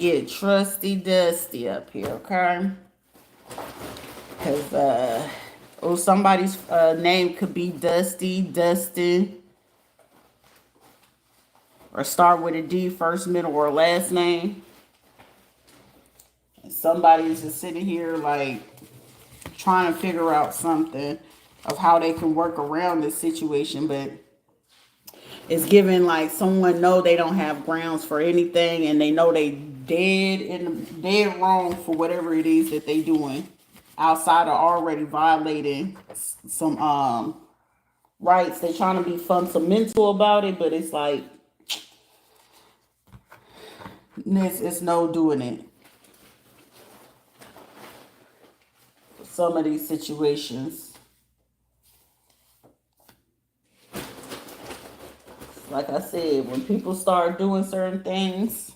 get trusty dusty up here, okay? Because, somebody's name could be Dusty, Dustin, or start with a D, first, middle, or last name. And somebody's just sitting here, like, trying to figure out something of how they can work around this situation, but it's given like someone know they don't have grounds for anything, and they know they dead wrong for whatever it is that they doing outside of already violating some rights. They trying to be fundamental about it, but it's like it's no doing it. Some of these situations, like I said, when people start doing certain things,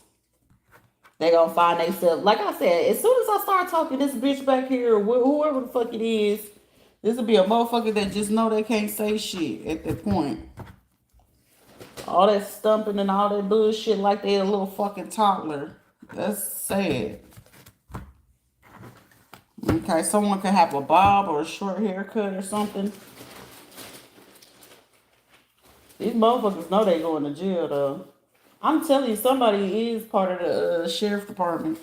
they gonna find themselves. Like I said, as soon as I start talking this bitch back here, whoever the fuck it is, this will be a motherfucker that just know they can't say shit at that point. All that stumping and all that bullshit like they a little fucking toddler. That's sad. Okay, someone could have a bob or a short haircut or something. These motherfuckers know they going to jail though. I'm telling you, somebody is part of the sheriff department.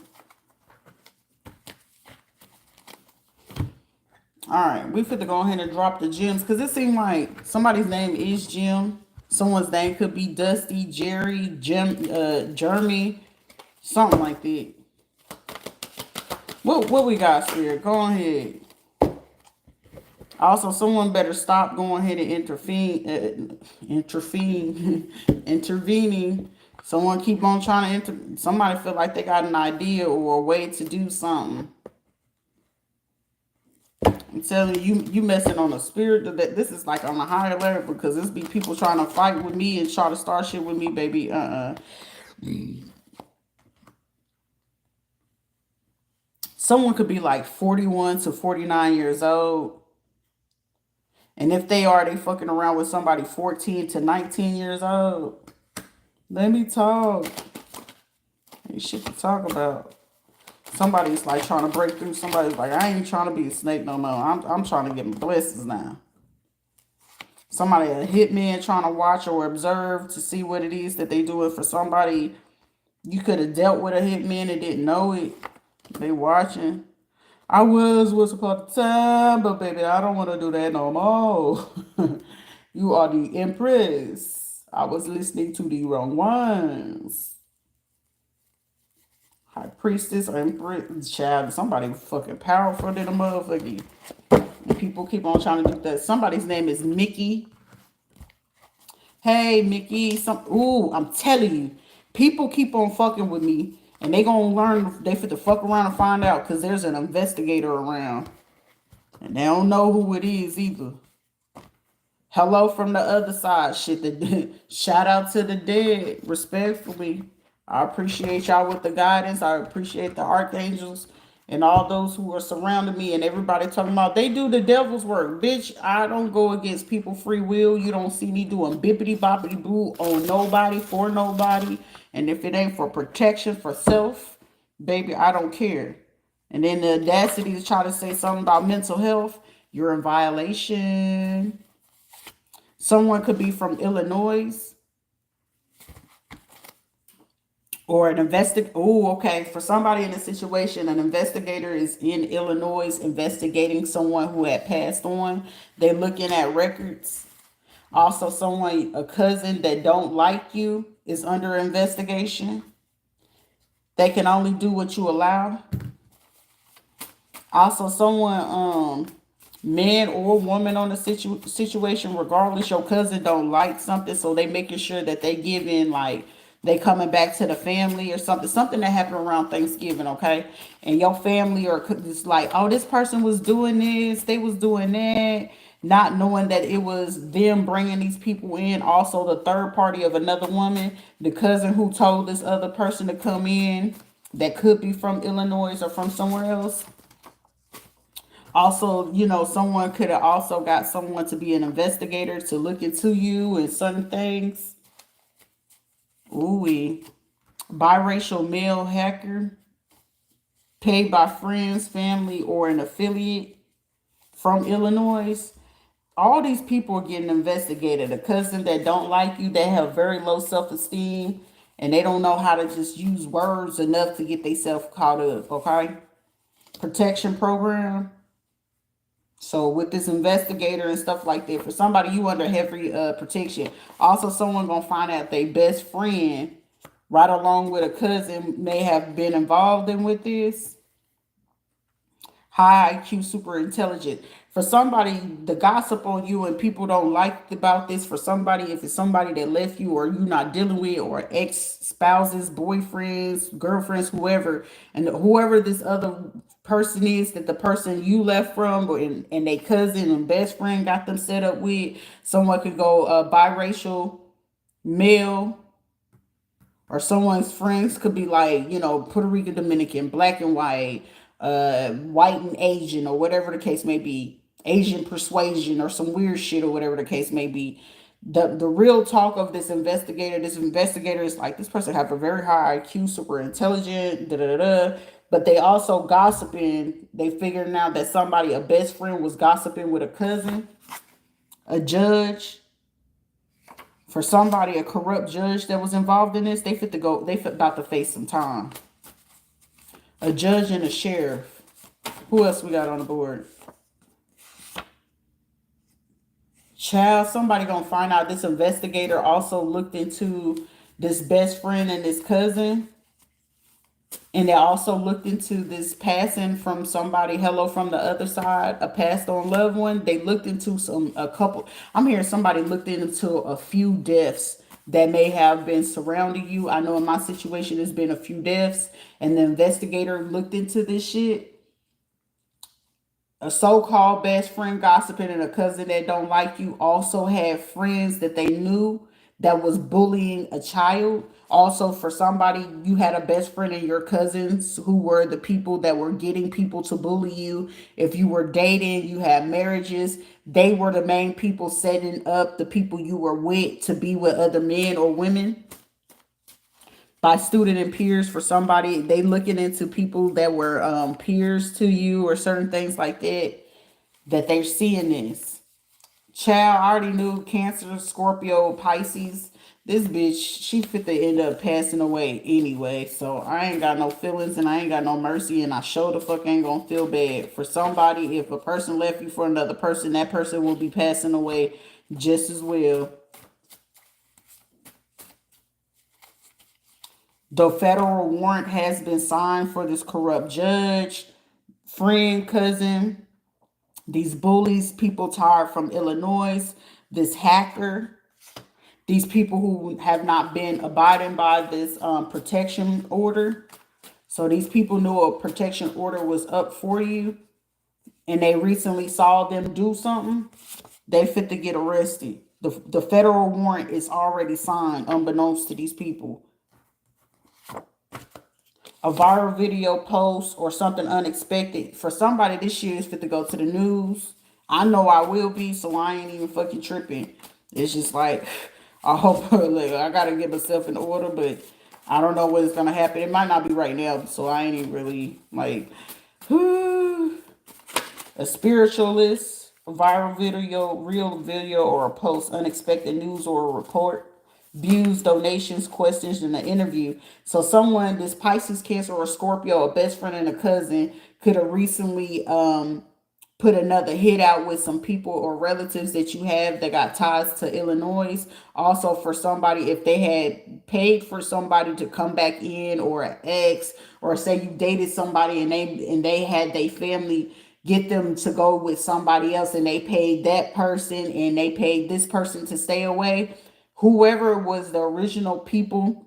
All right, we fit to go ahead and drop the gems because it seemed like somebody's name is Jim. Someone's name could be Dusty, Jerry, Jim, Jeremy, something like that. What we got, Spirit? Go ahead. Also, someone better stop going ahead and intervening. Someone keep on trying to somebody feel like they got an idea or a way to do something. I'm telling you messing on a spirit that this is like on a higher level because this be people trying to fight with me and try to start shit with me, baby. Someone could be like 41 to 49 years old. And if they fucking around with somebody 14 to 19 years old. Let me talk. Ain't shit to talk about. Somebody's like trying to break through. Somebody's like, I ain't trying to be a snake no more. I'm trying to get my blessings now. Somebody a hitman trying to watch or observe to see what it is that they doing for somebody. You could have dealt with a hitman and didn't know it. They watching. I was upon the time, but baby, I don't want to do that no more. You are the empress. I was listening to the wrong ones. High priestess or empress, child, somebody fucking powerful than a motherfucker. And people keep on trying to do that. Somebody's name is Mickey. Hey, Mickey. I'm telling you, people keep on fucking with me. And they gonna learn, they fit to fuck around and find out because there's an investigator around. And they don't know who it is either. Hello from the other side. Shit, shout out to the dead, respectfully. I appreciate y'all with the guidance. I appreciate the archangels and all those who are surrounding me and everybody talking about they do the devil's work. Bitch, I don't go against people's free will. You don't see me doing bippity boppity boo on nobody, for nobody. And if it ain't for protection, for self, baby, I don't care. And then the audacity to try to say something about mental health, you're in violation. Someone could be from Illinois. Or an investigator. Oh, okay. For somebody in a situation, an investigator is in Illinois investigating someone who had passed on. They're looking at records. Also, a cousin that don't like you is under investigation. They can only do what you allow. Also, someone, man or woman on the situation, regardless, your cousin don't like something, so they making sure that they give in, like, they coming back to the family or something that happened around Thanksgiving, okay? And your family are just like, oh, this person was doing this, they was doing that, not knowing that it was them bringing these people in. Also, the third party of another woman, the cousin who told this other person to come in, that could be from Illinois or from somewhere else. Also, someone could have also got someone to be an investigator to look into you and certain things. Ooh-wee. Biracial male hacker paid by friends, family, or an affiliate from Illinois. All these people are getting investigated. A cousin that don't like you, that have very low self-esteem, and they don't know how to just use words enough to get themselves caught up, okay? Protection program. So with this investigator and stuff like that, for somebody you under heavy protection. Also, someone gonna find out their best friend, right along with a cousin, may have been involved in with this. High IQ, super intelligent. For somebody, the gossip on you and people don't like about this. For somebody, if it's somebody that left you or you not dealing with, or ex spouses, boyfriends, girlfriends, whoever, and whoever this other person is that the person you left from, and their cousin and best friend got them set up with, someone could go biracial, male, or someone's friends could be like, Puerto Rican, Dominican, black and white, white and Asian, or whatever the case may be, Asian persuasion, or some weird shit, or whatever the case may be. The real talk of this investigator is like, this person have a very high IQ, super intelligent, da da da. But they also gossiping. They figuring out that somebody, a best friend, was gossiping with a cousin, a judge. For somebody, a corrupt judge that was involved in this, they fit about to face some time. A judge and a sheriff. Who else we got on the board? Child, somebody gonna find out this investigator also looked into this best friend and his cousin. And they also looked into this passing from somebody, hello from the other side, a passed on loved one. They looked into a couple. I'm hearing somebody looked into a few deaths that may have been surrounding you. I know in my situation, there's been a few deaths, and the investigator looked into this shit. A so-called best friend gossiping and a cousin that don't like you also had friends that they knew that was bullying a child. Also, for somebody, you had a best friend and your cousins who were the people that were getting people to bully you. If you were dating, you had marriages, they were the main people setting up the people you were with to be with other men or women. By student and peers, for somebody, they looking into people that were peers to you or certain things like that they're seeing this. Child, I already knew Cancer, Scorpio, Pisces. This bitch, she fit to end up passing away anyway. So I ain't got no feelings and I ain't got no mercy, and I sure the fuck ain't gonna feel bad. For somebody, if a person left you for another person, that person will be passing away just as well. The federal warrant has been signed for this corrupt judge, friend, cousin, these bullies, people tired from Illinois, this hacker, these people who have not been abiding by this protection order. So these people knew a protection order was up for you, and they recently saw them do something. They fit to get arrested. The federal warrant is already signed, unbeknownst to these people. A viral video post or something unexpected. For somebody, this shit is fit to go to the news. I know I will be, so I ain't even fucking tripping. It's just like, I hope, like, I gotta get myself in order, but I don't know what is gonna happen. It might not be right now, so I ain't even really, like, a spiritualist, a viral video, real video, or a post, unexpected news or a report. Views, donations, questions, in an interview. So someone, this Pisces, Cancer, or Scorpio, a best friend and a cousin, could have recently put another hit out with some people or relatives that you have that got ties to Illinois. Also, for somebody, if they had paid for somebody to come back in, or an ex, or say you dated somebody and they had their family get them to go with somebody else, and they paid that person and they paid this person to stay away. Whoever was the original people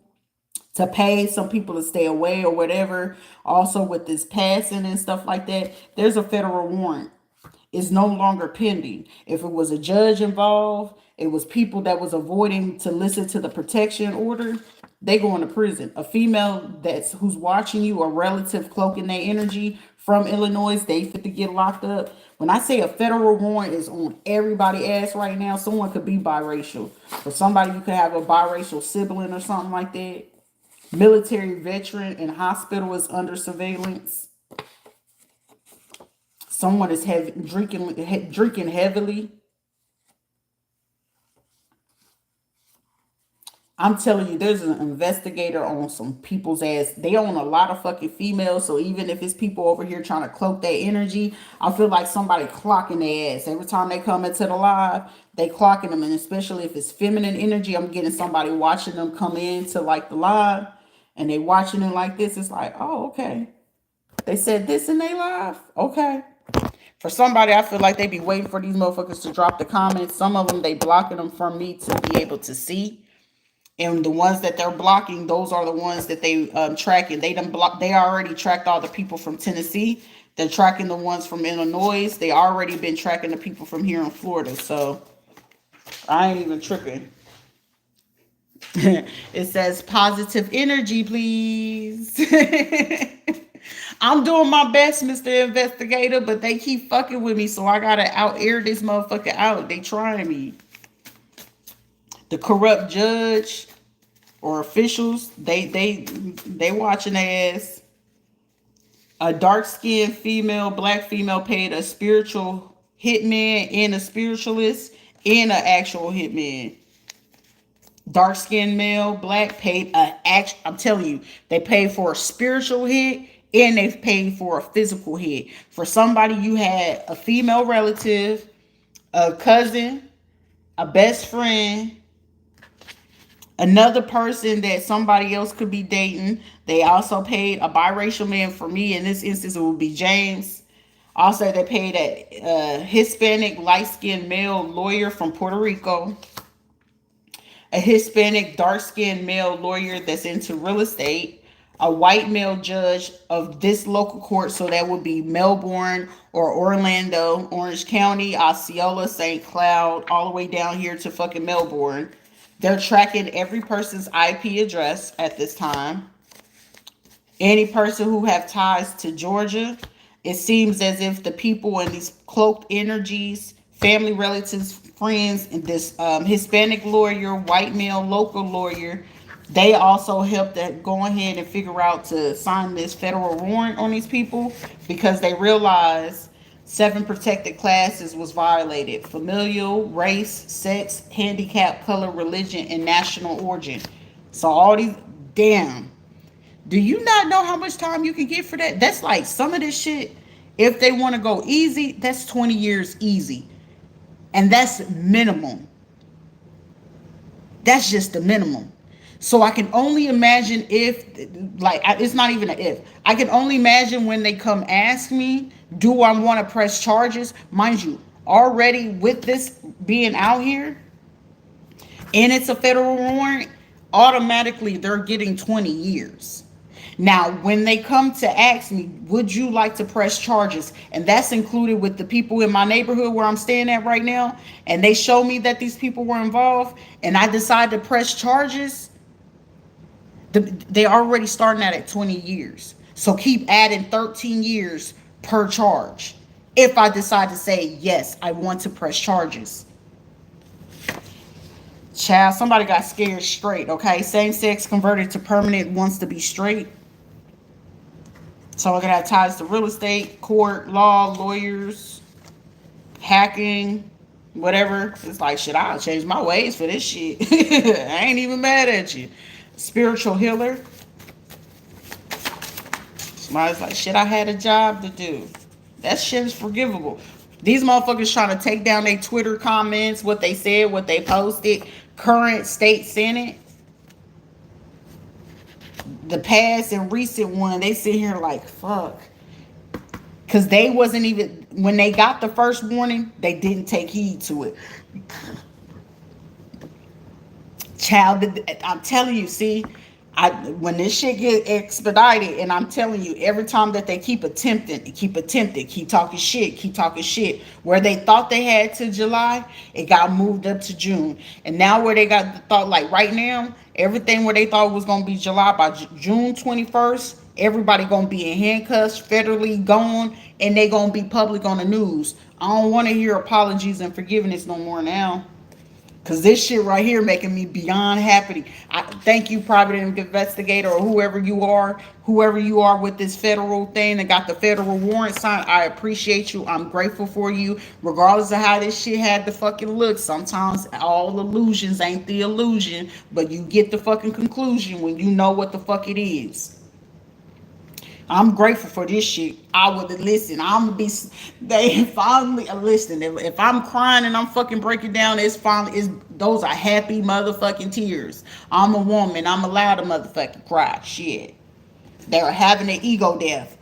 to pay some people to stay away or whatever. Also, with this passing and stuff like that, there's a federal warrant. It's no longer pending. If it was a judge involved, it was people that was avoiding to listen to the protection order, they going to prison. A female who's watching you, a relative cloaking their energy from Illinois, they fit to get locked up. When I say a federal warrant is on everybody's ass right now, someone could be biracial. For somebody, you could have a biracial sibling or something like that. Military veteran and hospital is under surveillance. Someone is drinking heavily. I'm telling you, there's an investigator on some people's ass. They own a lot of fucking females. So even if it's people over here trying to cloak their energy, I feel like somebody clocking their ass. Every time they come into the live, they clocking them. And especially if it's feminine energy, I'm getting somebody watching them come into like the live and they watching it like this. It's like, oh, okay. They said this in their live. Okay. For somebody, I feel like they be waiting for these motherfuckers to drop the comments. Some of them, they blocking them from me to be able to see. And the ones that they're blocking, those are the ones that they tracking. They done block. They already tracked all the people from Tennessee. They're tracking the ones from Illinois. They already been tracking the people from here in Florida. So I ain't even tripping. It says positive energy, please. I'm doing my best, Mr. Investigator, but they keep fucking with me, so I gotta out air this motherfucker out. They trying me. The corrupt judge or officials, they watching their ass. A dark-skinned female, black female paid a spiritual hitman and a spiritualist and an actual hitman. Dark-skinned male, black paid I'm telling you, they paid for a spiritual hit and they've paid for a physical hit. For somebody, you had a female relative, a cousin, a best friend, another person that somebody else could be dating. They also paid a biracial man. For me, in this instance, it would be James. Also, they paid a Hispanic light-skinned male lawyer from Puerto Rico. A Hispanic dark-skinned male lawyer that's into real estate. A white male judge of this local court. So that would be Melbourne or Orlando, Orange County, Osceola, St. Cloud, all the way down here to fucking Melbourne. They're tracking every person's IP address at this time. Any person who have ties to Georgia. It seems as if the people in these cloaked energies, family, relatives, friends, and this Hispanic lawyer, white male local lawyer, they also helped to go ahead and figure out to sign this federal warrant on these people because they realized 7 protected classes was violated: familial, race, sex, handicap, color, religion, and national origin. So all these, damn. Do you not know how much time you can get for that? That's like some of this shit. If they want to go easy, that's 20 years easy. And that's minimum. That's just the minimum. So I can only imagine if, like, it's not even an if. I can only imagine when they come ask me, do I want to press charges? Mind you, already with this being out here, and it's a federal warrant, automatically they're getting 20 years. Now, when they come to ask me, would you like to press charges? And that's included with the people in my neighborhood where I'm staying at right now. And they show me that these people were involved. And I decide to press charges. They already starting at 20 years. So keep adding 13 years per charge. If I decide to say, yes, I want to press charges. Child, somebody got scared straight, okay? Same sex converted to permanent, wants to be straight. So we're gonna have ties to real estate, court, law, lawyers, hacking, whatever. It's like, shit, I'll change my ways for this shit. I ain't even mad at you. Spiritual healer. Somebody's like, shit, I had a job to do. That shit is forgivable. These motherfuckers trying to take down their Twitter comments, what they said, what they posted. Current state senate. The past and recent one, they sit here like, fuck. Because they wasn't even, when they got the first warning, they didn't take heed to it. Child, I'm telling you, see, when this shit get expedited, and I'm telling you, every time that they keep attempting, keep talking shit, where they thought they had to July, it got moved up to June. And now where they got the thought, like right now, everything where they thought was going to be July, by June 21st, everybody going to be in handcuffs, federally gone, and they going to be public on the news. I don't want to hear apologies and forgiveness no more now. Cause this shit right here making me beyond happy. I thank you, private investigator, or whoever you are with this federal thing that got the federal warrant signed. I appreciate you. I'm grateful for you, regardless of how this shit had the fucking look. Sometimes all illusions ain't the illusion, but you get the fucking conclusion when you know what the fuck it is. I'm grateful for this shit. I would listen. I'm gonna be. They finally listen. If I'm crying and I'm fucking breaking down, it's finally. It's those are happy motherfucking tears. I'm a woman. I'm allowed to motherfucking cry. Shit. They're having an ego death.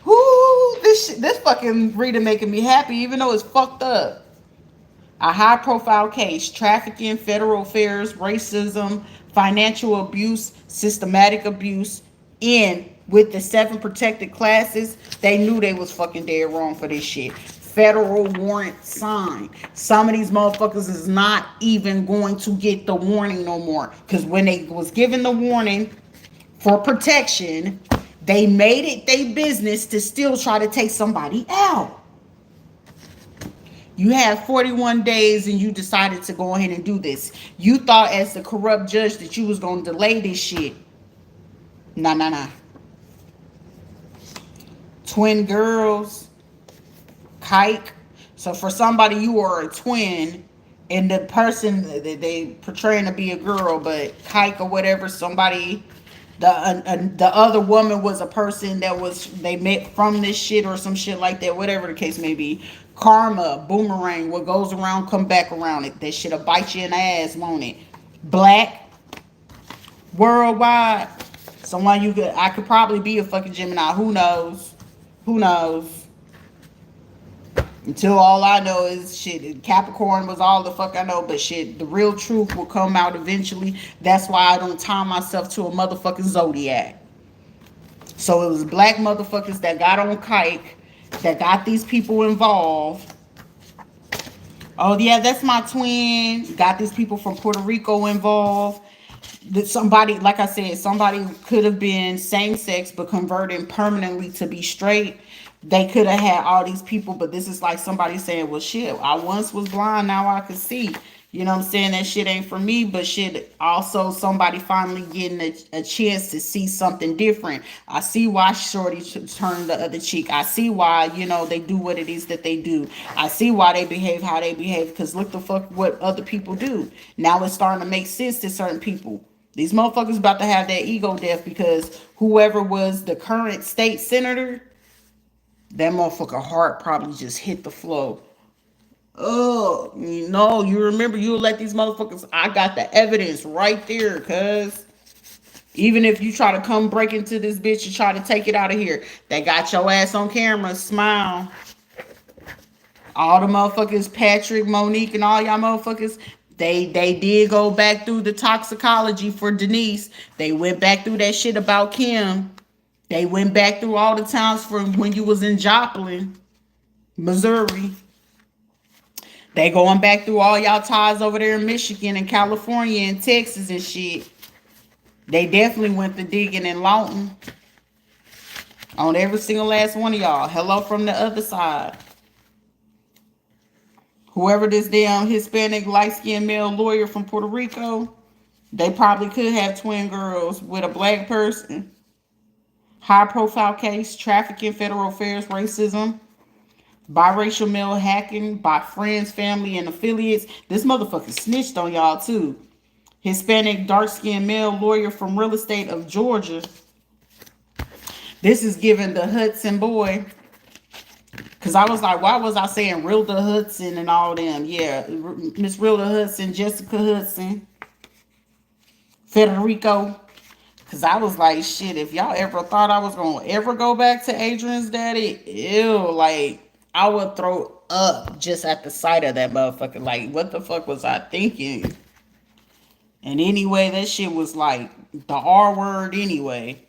Whoo! This fucking Rita making me happy, even though it's fucked up. A high profile case: trafficking, federal affairs, racism, financial abuse, systematic abuse. In with the 7 protected classes, they knew they was fucking dead wrong for this shit. Federal warrant signed. Some of these motherfuckers is not even going to get the warning no more. Because when they was given the warning for protection, they made it their business to still try to take somebody out. You had 41 days and you decided to go ahead and do this. You thought as the corrupt judge that you was going to delay this shit. Nah, nah, nah. Twin girls, kike. So for somebody, you are a twin, and the person that they portraying to be a girl, but kike or whatever, somebody, the other woman was a person that was they met from this shit or some shit like that, whatever the case may be. Karma, boomerang, what goes around come back around. It that shit'll bite you in the ass, won't it? Black, worldwide. Someone I could probably be a fucking Gemini. Who knows? Who knows? Until all I know is shit. Capricorn was all the fuck I know, but shit, the real truth will come out eventually. That's why I don't tie myself to a motherfucking zodiac. So it was black motherfuckers that got on kike, that got these people involved. Oh yeah, that's my twin. Got these people from Puerto Rico involved. That somebody, like I said, somebody could have been same sex but converting permanently to be straight. They could have had all these people, but this is like somebody saying, well shit, I once was blind, now I can see. You know what I'm saying? That shit ain't for me, but shit, also somebody finally getting a chance to see something different. I see why Shorty turned the other cheek. I see why, they do what it is that they do. I see why they behave how they behave, because look the fuck what other people do. Now it's starting to make sense to certain people. These motherfuckers about to have that ego death because whoever was the current state senator, that motherfucker heart probably just hit the floor. Oh, you remember you let these motherfuckers, I got the evidence right there, cuz. Even if you try to come break into this bitch and try to take it out of here, they got your ass on camera, smile. All the motherfuckers, Patrick, Monique, and all y'all motherfuckers, they did go back through the toxicology for Denise. They went back through that shit about Kim. They went back through all the times from when you was in Joplin, Missouri. They going back through all y'all ties over there in Michigan and California and Texas and shit. They definitely went to digging in Lawton. On every single last one of y'all. Hello from the other side. Whoever this damn Hispanic light-skinned male lawyer from Puerto Rico, they probably could have twin girls with a black person. High-profile case, trafficking, federal affairs, racism, biracial male hacking by friends, family, and affiliates. This motherfucker snitched on y'all, too. Hispanic, dark-skinned male lawyer from real estate of Georgia. This is giving the Hudson boy. Because I was like, why was I saying Rilda Hudson and all them? Yeah, Miss Rilda Hudson, Jessica Hudson, Federico. Because I was like, shit, if y'all ever thought I was going to ever go back to Adrian's daddy, ew, like, I would throw up just at the sight of that motherfucker. Like, what the fuck was I thinking? And anyway, that shit was like the R word anyway.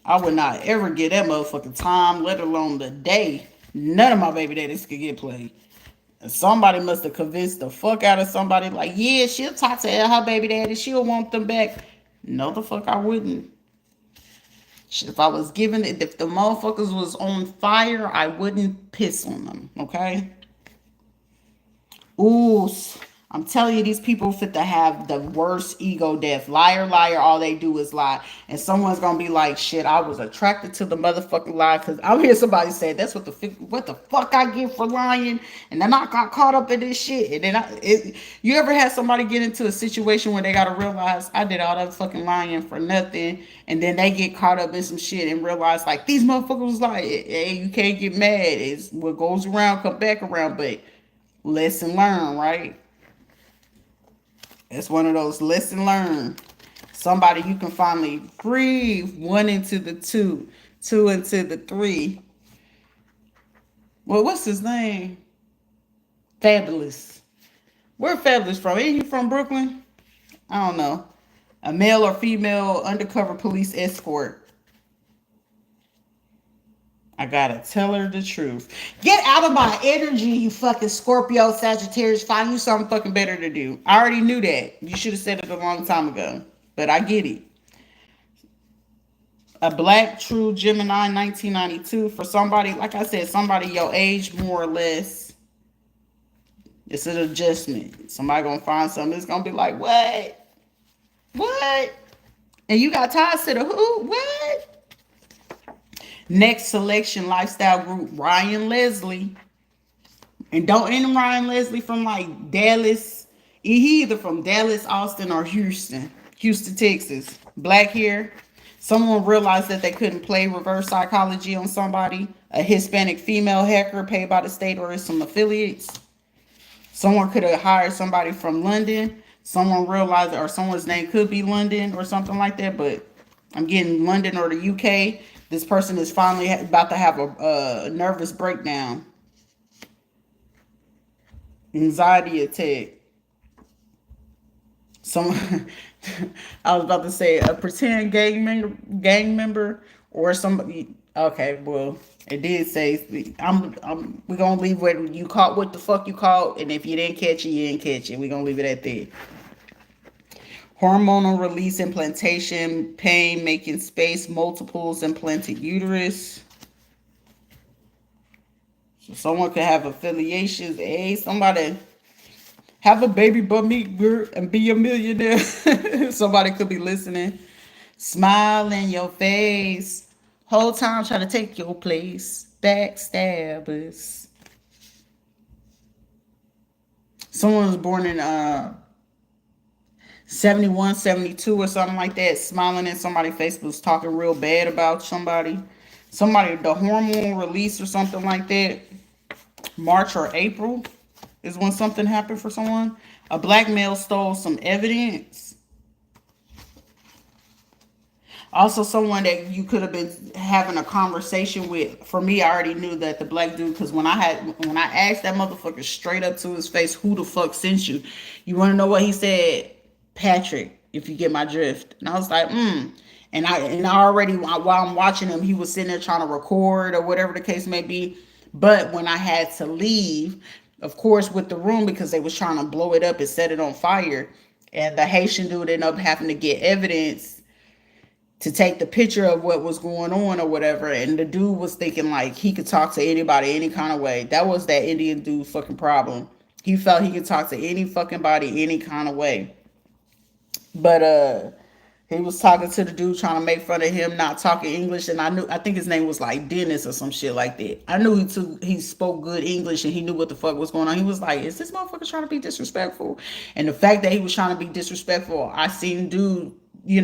I would not ever get that motherfucking time, let alone the day. None of my baby daddies could get played. And somebody must have convinced the fuck out of somebody like, yeah, she'll talk to her baby daddy. She'll want them back. No, the fuck I wouldn't. If I was given it, if the motherfuckers was on fire, I wouldn't piss on them, okay? Ooh, I'm telling you, these people fit to have the worst ego death. Liar, liar, all they do is lie. And someone's gonna be like, shit, I was attracted to the motherfucking lie. Cause I'll hear somebody say, that's what the fuck I get for lying. And then I got caught up in this shit. And then you ever had somebody get into a situation where they gotta realize I did all that fucking lying for nothing. And then they get caught up in some shit and realize like these motherfuckers was like, hey, you can't get mad. It's what goes around, come back around. But lesson learned, right? It's one of those lesson learned. Somebody you can finally breathe. 1 into the 2, 2 into the 3. Well, what's his name? Fabulous. Where Fabulous from? Ain't he from Brooklyn? I don't know. A male or female undercover police escort. I gotta tell her the truth. Get out of my energy, you fucking Scorpio, Sagittarius. Find you something fucking better to do. I already knew that. You should have said it a long time ago. But I get it. A black true Gemini 1992 for somebody, like I said, somebody your age more or less. It's an adjustment. Somebody gonna find something that's gonna be like, what? What? And you got ties to the who? What? Next selection lifestyle group, Ryan Leslie. And don't end Ryan Leslie from like Dallas. He either from Dallas, Austin, or Houston. Houston, Texas. Black hair. Someone realized that they couldn't play reverse psychology on somebody. A Hispanic female hacker paid by the state or some affiliates. Someone could have hired somebody from London. Someone realized, or someone's name could be London or something like that. But I'm getting London or the UK. This person is finally about to have a nervous breakdown. Anxiety attack. Someone, I was about to say a pretend gang member or somebody. Okay, well, it did say we're gonna leave what you caught, what the fuck you caught, and if you didn't catch it, you didn't catch it. We're gonna leave it at that. Hormonal release implantation, pain, making space, multiples, implanted uterus. So someone could have affiliations. Hey, somebody have a baby but me and be a millionaire. Somebody could be listening. Smile in your face. Whole time trying to take your place. Backstabbers. Someone was born in 71, 72 or something like that, smiling in somebody's face, was talking real bad about somebody. Somebody, the hormone release or something like that. March or April is when something happened for someone. A black male stole some evidence. Also, someone that you could have been having a conversation with. For me, I already knew that the black dude, because when I asked that motherfucker straight up to his face, who the fuck sent you? You want to know what he said? Patrick, if you get my drift. And I was like, And I already, while I'm watching him, he was sitting there trying to record or whatever the case may be. But when I had to leave, of course, with the room, because they was trying to blow it up and set it on fire, and the Haitian dude ended up having to get evidence to take the picture of what was going on or whatever. And the dude was thinking like he could talk to anybody any kind of way. That was that Indian dude fucking problem. He felt he could talk to any fucking body any kind of way. But he was talking to the dude trying to make fun of him not talking English, and I think his name was like Dennis or some shit like that. I knew he spoke good English and he knew what the fuck was going on. He was like, is this motherfucker trying to be disrespectful? And the fact that he was trying to be disrespectful, I seen dude, he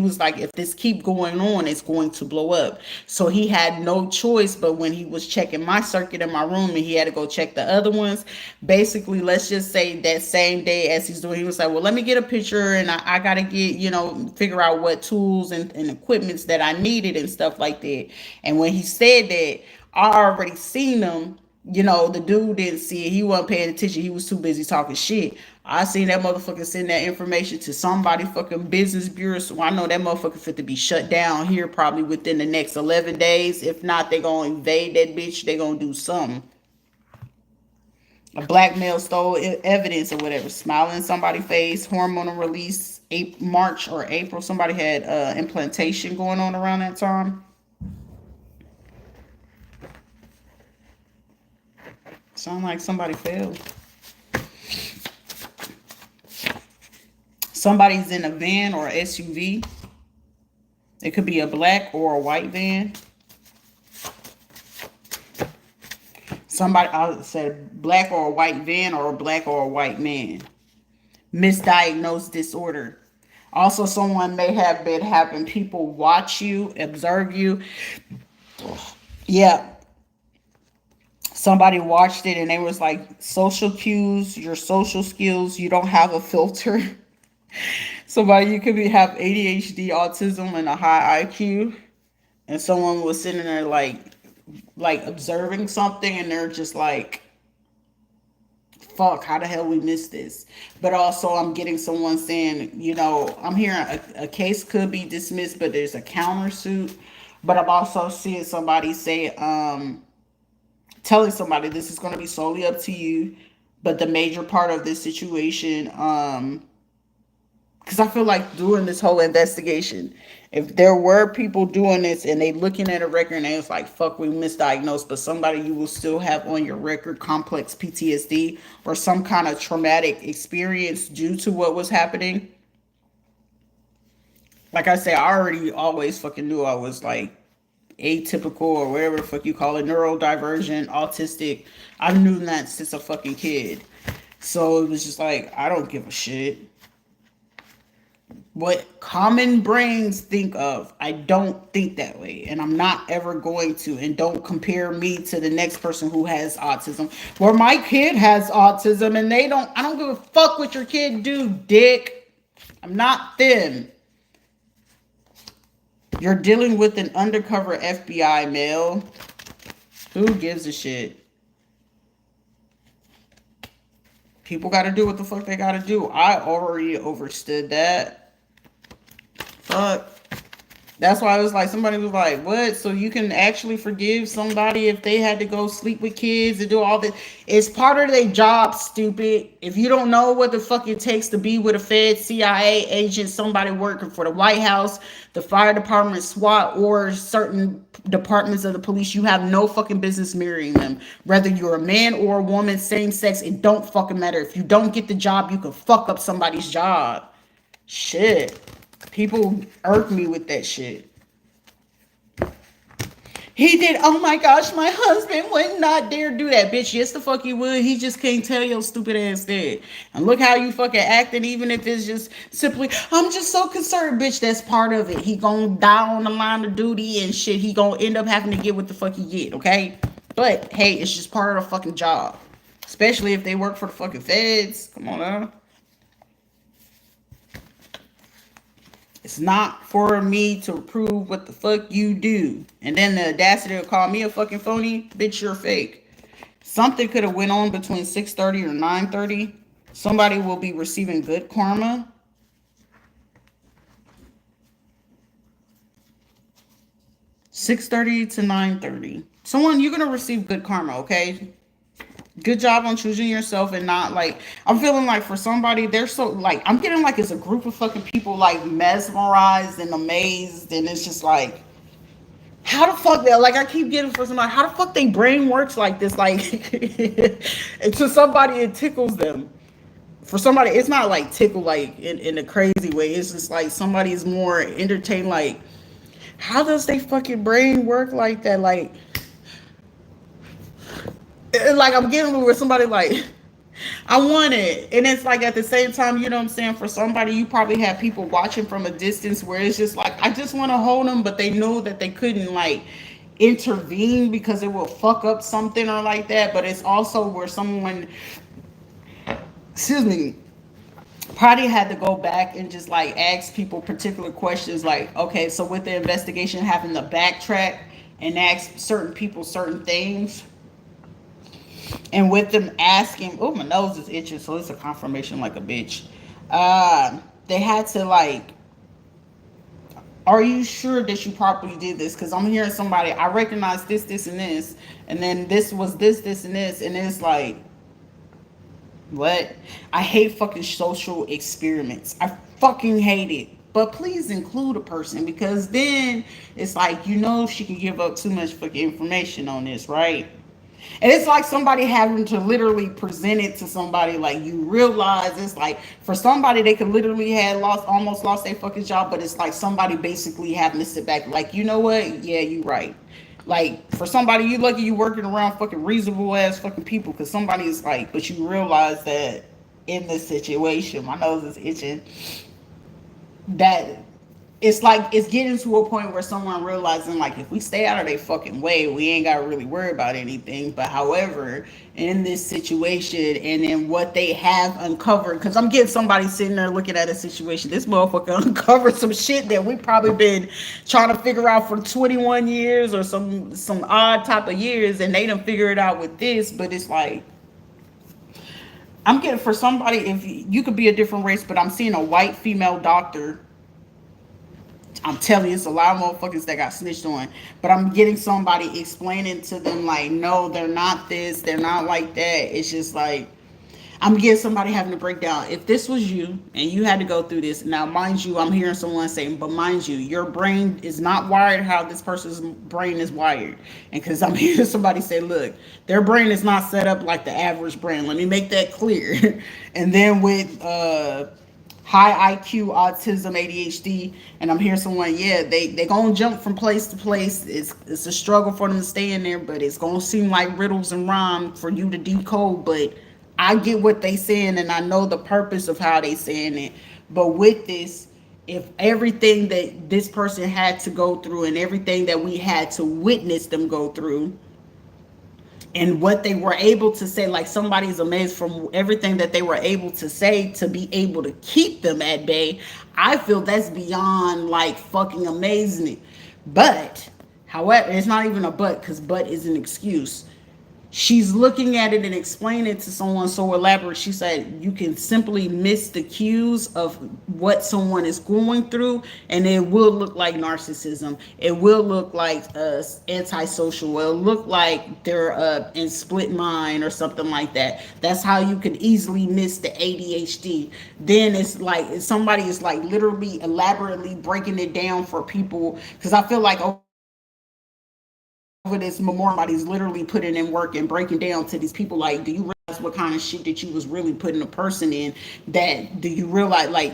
was like, if this keep going on, it's going to blow up. So he had no choice, but when he was checking my circuit in my room and he had to go check the other ones, basically, let's just say that same day as he's doing, he was like, well, let me get a picture, and I gotta get, figure out what tools and equipments that I needed and stuff like that. And when he said that, I already seen them. The dude didn't see it. He wasn't paying attention. He was too busy talking shit. I seen that motherfucker send that information to somebody fucking business bureau. So I know that motherfucker fit to be shut down here probably within the next 11 days. If not, they gonna invade that bitch. They gonna do something. A black male stole evidence or whatever. Smiling in somebody's face. Hormonal release. March or April. Somebody had implantation going on around that time. Sound like somebody failed. Somebody's in a van or SUV. It could be a black or a white van. Somebody, I said black or a white van or a black or a white man. Misdiagnosed disorder. Also, someone may have been having people watch you, observe you. Yeah. Somebody watched it and they was like, social cues, your social skills, you don't have a filter. Somebody, you could have ADHD, autism, and a high IQ. And someone was sitting there like observing something and they're just like, fuck, how the hell we missed this? But also I'm getting someone saying, I'm hearing a case could be dismissed, but there's a countersuit. But I'm also seeing somebody say, telling somebody this is going to be solely up to you. But the major part of this situation, because I feel like doing this whole investigation, if there were people doing this and they looking at a record and it's like, fuck, we misdiagnosed, but somebody you will still have on your record complex PTSD or some kind of traumatic experience due to what was happening. Like I say, I already always fucking knew I was like atypical or whatever the fuck you call it, neurodivergent, autistic. I knew that since a fucking kid. So it was just like, I don't give a shit what common brains think of. I don't think that way, and I'm not ever going to. And don't compare me to the next person who has autism, where my kid has autism and they don't. I don't give a fuck what your kid do, dick. I'm not them. You're dealing with an undercover FBI male. Who gives a shit? People got to do what the fuck they got to do. I already overstood that. Fuck. That's why I was like, somebody was like, what? So you can actually forgive somebody if they had to go sleep with kids and do all this? It's part of their job, stupid. If you don't know what the fuck it takes to be with a Fed, CIA agent, somebody working for the White House, the fire department, SWAT, or certain departments of the police, you have no fucking business marrying them. Whether you're a man or a woman, same sex, it don't fucking matter. If you don't get the job, you can fuck up somebody's job. Shit. People irk me with that shit. He did, oh my gosh, my husband would not dare do that. Bitch, yes the fuck he would. He just can't tell your stupid ass that. And look how you fucking acting, even if it's just simply, I'm just so concerned. Bitch, that's part of it. He gonna die on the line of duty and shit. He gonna end up having to get what the fuck he get, okay? But, hey, it's just part of the fucking job. Especially if they work for the fucking feds. Come on now. It's not for me to prove what the fuck you do. And then the audacity to call me a fucking phony. Bitch, you're fake. Something could have went on between 6:30 or 9:30. Somebody will be receiving good karma. (6:30 to 9:30). Someone, you're going to receive good karma, okay? Good job on choosing yourself and not like, I'm feeling like for somebody, they're so like, I'm getting like it's a group of fucking people like mesmerized and amazed. And it's just like, how the fuck they, like I keep getting for somebody, how the fuck they brain works like this? Like, and to somebody, it tickles them. For somebody, it's not like tickle like in a crazy way. It's just like somebody is more entertained. Like, how does they fucking brain work like that? Like I'm getting with somebody like, I want it. And it's like at the same time, you know what I'm saying? For somebody, you probably have people watching from a distance where it's just like, I just want to hold them, but they know that they couldn't like intervene because it will fuck up something or like that. But it's also where someone, excuse me, probably had to go back and just like ask people particular questions like, okay, so with the investigation having to backtrack and ask certain people certain things. And with them asking, oh, my nose is itching, so it's a confirmation like a bitch. They had to like, are you sure that you properly did this? Because I'm hearing somebody, I recognize this, this, and this. And then this was this, this, and this. And it's like, what? I hate fucking social experiments. I fucking hate it. But please include a person, because then it's like, she can give up too much fucking information on this, right? And it's like somebody having to literally present it to somebody. Like, you realize it's like, for somebody they could literally had lost, almost lost their fucking job, but it's like somebody basically having to sit back like, you know what, yeah, you right. Like, for somebody, you lucky you working around fucking reasonable ass fucking people, because somebody is like, but you realize that in this situation, my nose is itching, that it's like it's getting to a point where someone realizing, like, if we stay out of their fucking way, we ain't gotta really worry about anything. But however, in this situation and in what they have uncovered, because I'm getting somebody sitting there looking at a situation, this motherfucker uncovered some shit that we probably been trying to figure out for 21 years or some odd type of years, and they done figure it out with this. But it's like, I'm getting, for somebody, if you could be a different race, but I'm seeing a white female doctor. I'm telling you, it's a lot of motherfuckers that got snitched on. But I'm getting somebody explaining to them, like, no, they're not this, they're not like that. It's just like, I'm getting somebody having to break down. If this was you and you had to go through this, now, mind you, I'm hearing someone saying, but mind you, your brain is not wired how this person's brain is wired. And because I'm hearing somebody say, look, their brain is not set up like the average brain. Let me make that clear. And then with, high IQ, autism, ADHD, and I'm hearing someone, yeah, they gonna jump from place to place. It's a struggle for them to stay in there, but it's gonna seem like riddles and rhyme for you to decode. But I get what they saying, and I know the purpose of how they saying it. But with this, if everything that this person had to go through and everything that we had to witness them go through, and what they were able to say, like, somebody's amazed from everything that they were able to say to be able to keep them at bay. I feel that's beyond like fucking amazing. But however, it's not even a because but is an excuse. She's looking at it and explaining it to someone so elaborate. She said you can simply miss the cues of what someone is going through, and it will look like narcissism. It will look like antisocial. It will look like they're in split mind or something like that. That's how you can easily miss the ADHD. Then it's like somebody is like literally elaborately breaking it down for people, because I feel like over this memorial, somebody's literally putting in work and breaking down to these people, like, do you realize what kind of shit that you was really putting a person in? That, do you realize, like,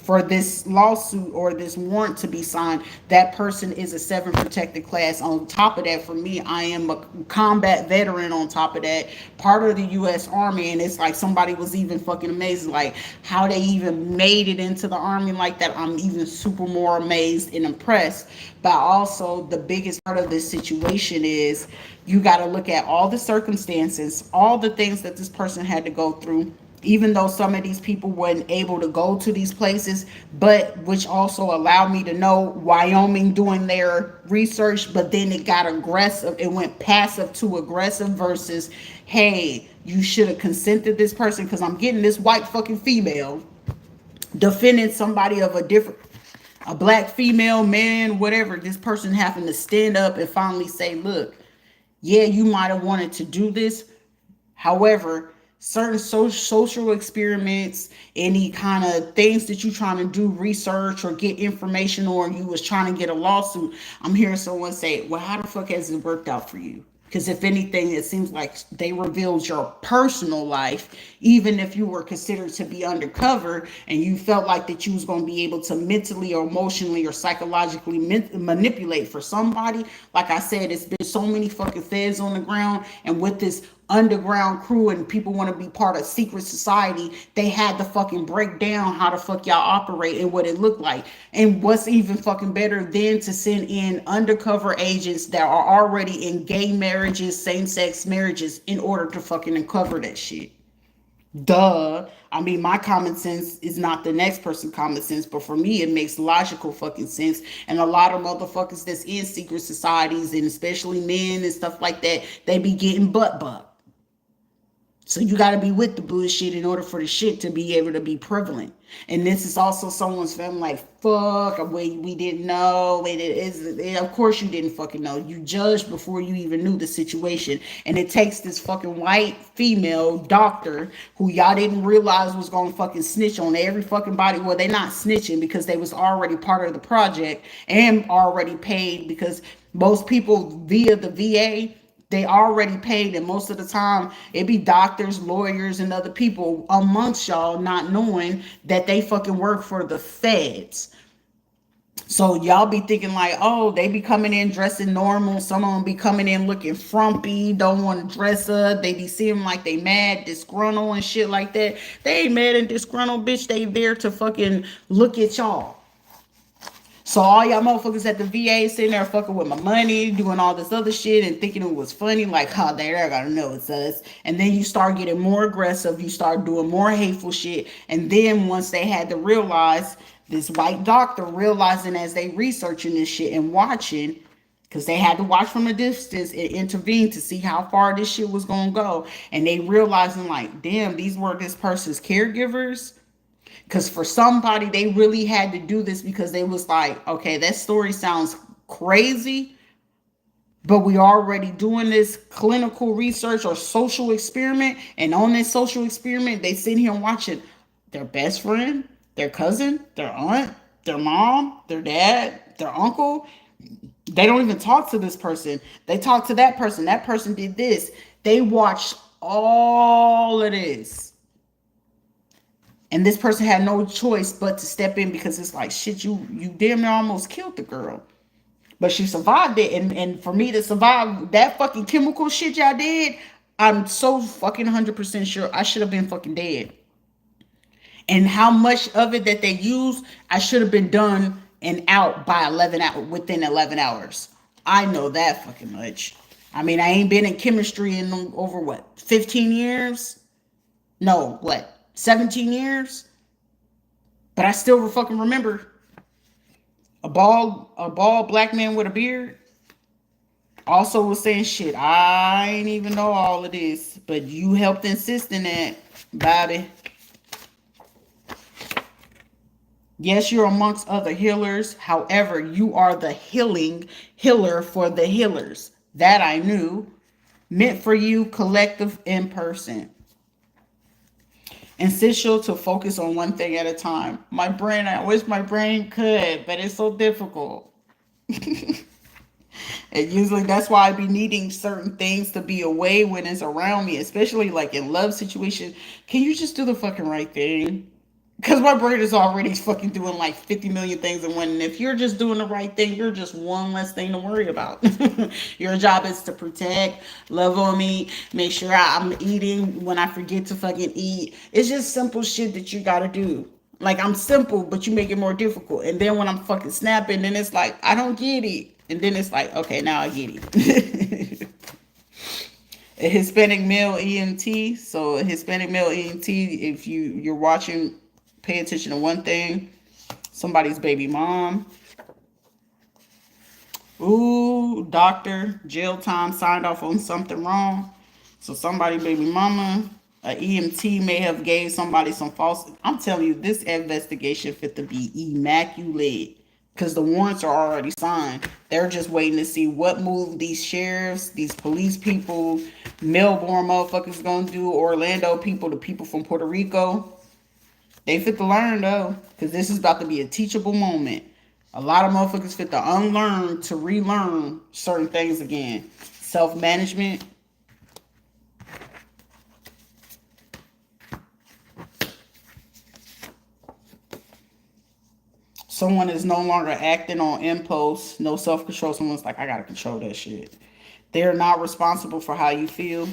for this lawsuit or this warrant to be signed, that person is a 7 protected class. On top of that, for me, I am a combat veteran. On top of that, part of the U.S. Army. And it's like somebody was even fucking amazed, like, how they even made it into the Army like that. I'm even super more amazed and impressed. But also, the biggest part of this situation is you got to look at all the circumstances, all the things that this person had to go through, even though some of these people weren't able to go to these places, but which also allowed me to know Wyoming doing their research. But then it got aggressive. It went passive to aggressive versus, hey, you should have consented this person. Because I'm getting this white fucking female defending somebody of a black female, man, whatever. This person having to stand up and finally say, look, yeah, you might have wanted to do this. However, certain social experiments, any kind of things that you trying to do research or get information, or you was trying to get a lawsuit, I'm hearing someone say, well, how the fuck has it worked out for you? Because if anything, it seems like they revealed your personal life, even if you were considered to be undercover and you felt like that you was going to be able to mentally or emotionally or psychologically manipulate for somebody. Like I said, it's been so many fucking feds on the ground, and with this underground crew and people want to be part of secret society, they had to fucking break down how the fuck y'all operate and what it looked like. And what's even fucking better than to send in undercover agents that are already in gay marriages, same-sex marriages, in order to fucking uncover that shit. Duh. I mean, my common sense is not the next person's common sense, but for me, it makes logical fucking sense. And a lot of motherfuckers that's in secret societies, and especially men and stuff like that, they be getting butt bucked. So you got to be with the bullshit in order for the shit to be able to be prevalent. And this is also someone's family, like, fuck, we didn't know. Of course you didn't fucking know. You judged before you even knew the situation. And it takes this fucking white female doctor who y'all didn't realize was going to fucking snitch on every fucking body. Well, they not snitching because they was already part of the project and already paid, because most people via the VA, They already paid, and most of the time it be doctors, lawyers, and other people amongst y'all not knowing that they fucking work for the feds. So y'all be thinking like, oh, they be coming in dressing normal. Some of them be coming in looking frumpy, don't want to dress up. They be seeming like they mad, disgruntled and shit like that. They ain't mad and disgruntled, bitch. They there to fucking look at y'all. So all y'all motherfuckers at the VA sitting there fucking with my money, doing all this other shit and thinking it was funny, like, oh, they're gonna know it's us. And then you start getting more aggressive, you start doing more hateful shit. And then once they had to realize, this white doctor realizing as they researching this shit and watching, because they had to watch from a distance and intervene to see how far this shit was gonna go. And they realizing like, damn, these were this person's caregivers. Because for somebody, they really had to do this because they was like, okay, that story sounds crazy, but we already doing this clinical research or social experiment. And on this social experiment, they sitting here watching their best friend, their cousin, their aunt, their mom, their dad, their uncle. They don't even talk to this person. They talk to that person. That person did this. They watched all of this. And this person had no choice but to step in because it's like, shit, you damn near almost killed the girl. But she survived it. And for me to survive that fucking chemical shit y'all did, I'm so fucking 100% sure I should have been fucking dead. And how much of it that they used, I should have been done and out by 11 hours, within 11 hours. I know that fucking much. I mean, I ain't been in chemistry in over what, 15 years? No, what? 17 years, but I still fucking remember a bald black man with a beard also was saying shit. I ain't even know all of this, but you helped insist in that, Bobby. Yes, you're amongst other healers. However, you are the healer for the healers. That I knew. Meant for you, collective, in person. Essential to focus on one thing at a time. My brain, I wish my brain could, but it's so difficult. And usually that's why I be needing certain things to be away when it's around me, especially like in love situations. Can you just do the fucking right thing? Because my brain is already fucking doing like 50 million things in one. And if you're just doing the right thing, you're just one less thing to worry about. Your job is to protect, love on me, make sure I'm eating when I forget to fucking eat. It's just simple shit that you gotta do. Like, I'm simple, but you make it more difficult. And then when I'm fucking snapping, then it's like, I don't get it. And then it's like, okay, now I get it. A Hispanic male EMT. So a Hispanic male EMT, if you're watching, pay attention to one thing. Somebody's baby mom. Ooh, doctor, jail time, signed off on something wrong. So somebody baby mama, a EMT may have gave somebody some false. I'm telling you, this investigation fit to be immaculate. Because the warrants are already signed. They're just waiting to see what move these sheriffs, these police people, Melbourne motherfuckers gonna do, Orlando people, the people from Puerto Rico. They fit to learn though, because this is about to be a teachable moment. A lot of motherfuckers fit to unlearn to relearn certain things again. Self-management. Someone is no longer acting on impulse, no self-control. Someone's like, I gotta control that shit. They're not responsible for how you feel.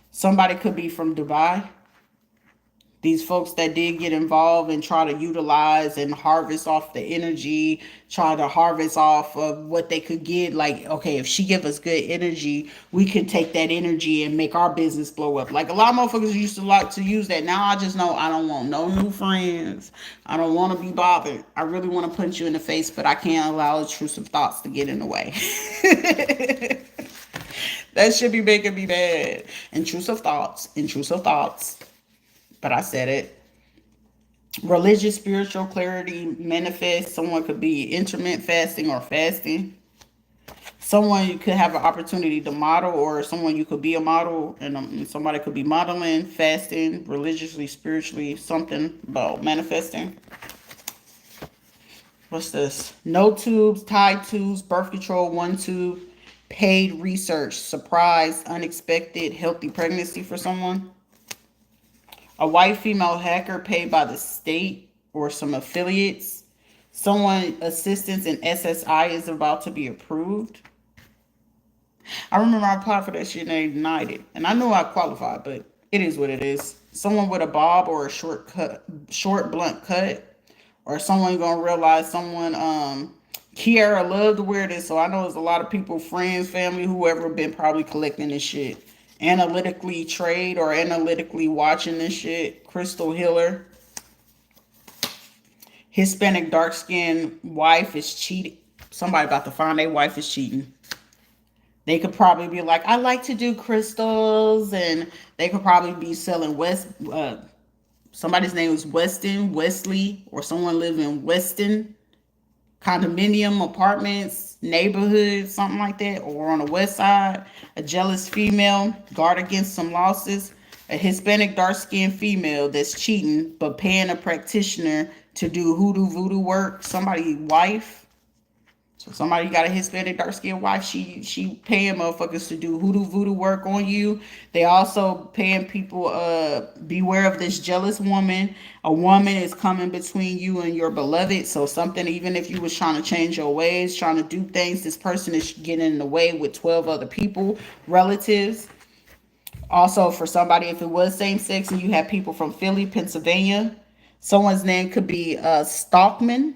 Somebody could be from Dubai. These folks that did get involved and try to utilize and harvest off the energy, try to harvest off of what they could get. Like, okay, if she give us good energy, we can take that energy and make our business blow up. Like, a lot of motherfuckers used to like to use that. Now I just know I don't want no new friends. I don't want to be bothered. I really want to punch you in the face, but I can't allow intrusive thoughts to get in the way. That should be making me mad. Intrusive thoughts, intrusive thoughts. But I said it. Religious, spiritual clarity manifest. Someone could be intermittent fasting or fasting. Someone you could have an opportunity to model, or someone you could be a model, and somebody could be modeling, fasting, religiously, spiritually, something about manifesting. What's this? No tubes, tied tubes, birth control, one tube, paid research, surprise, unexpected, healthy pregnancy for someone. A white female hacker paid by the state or some affiliates. Someone assistance in SSI is about to be approved. I remember I applied for that shit and they denied it. And I knew I qualified, but it is what it is. Someone with a bob or a short blunt cut, or someone gonna realize someone Kiara loved to wear this, so I know there's a lot of people, friends, family, whoever been probably collecting this shit. Analytically trade or analytically watching this shit. Crystal Healer. Hispanic dark skinned wife is cheating. Somebody about to find their wife is cheating. They could probably be like, I like to do crystals, and they could probably be selling somebody's name is Weston, Wesley, or someone live in Weston, condominium, apartments, neighborhood, something like that, or on the west side. A jealous female, guard against some losses. A Hispanic dark-skinned female that's cheating, but paying a practitioner to do hoodoo voodoo work. Somebody's wife. So somebody got a Hispanic dark-skinned wife. She paying motherfuckers to do hoodoo voodoo work on you. They also paying people, beware of this jealous woman. A woman is coming between you and your beloved. So something, even if you was trying to change your ways, trying to do things, this person is getting in the way with 12 other people, relatives. Also, for somebody, if it was same sex and you have people from Philly, Pennsylvania, someone's name could be Stalkman,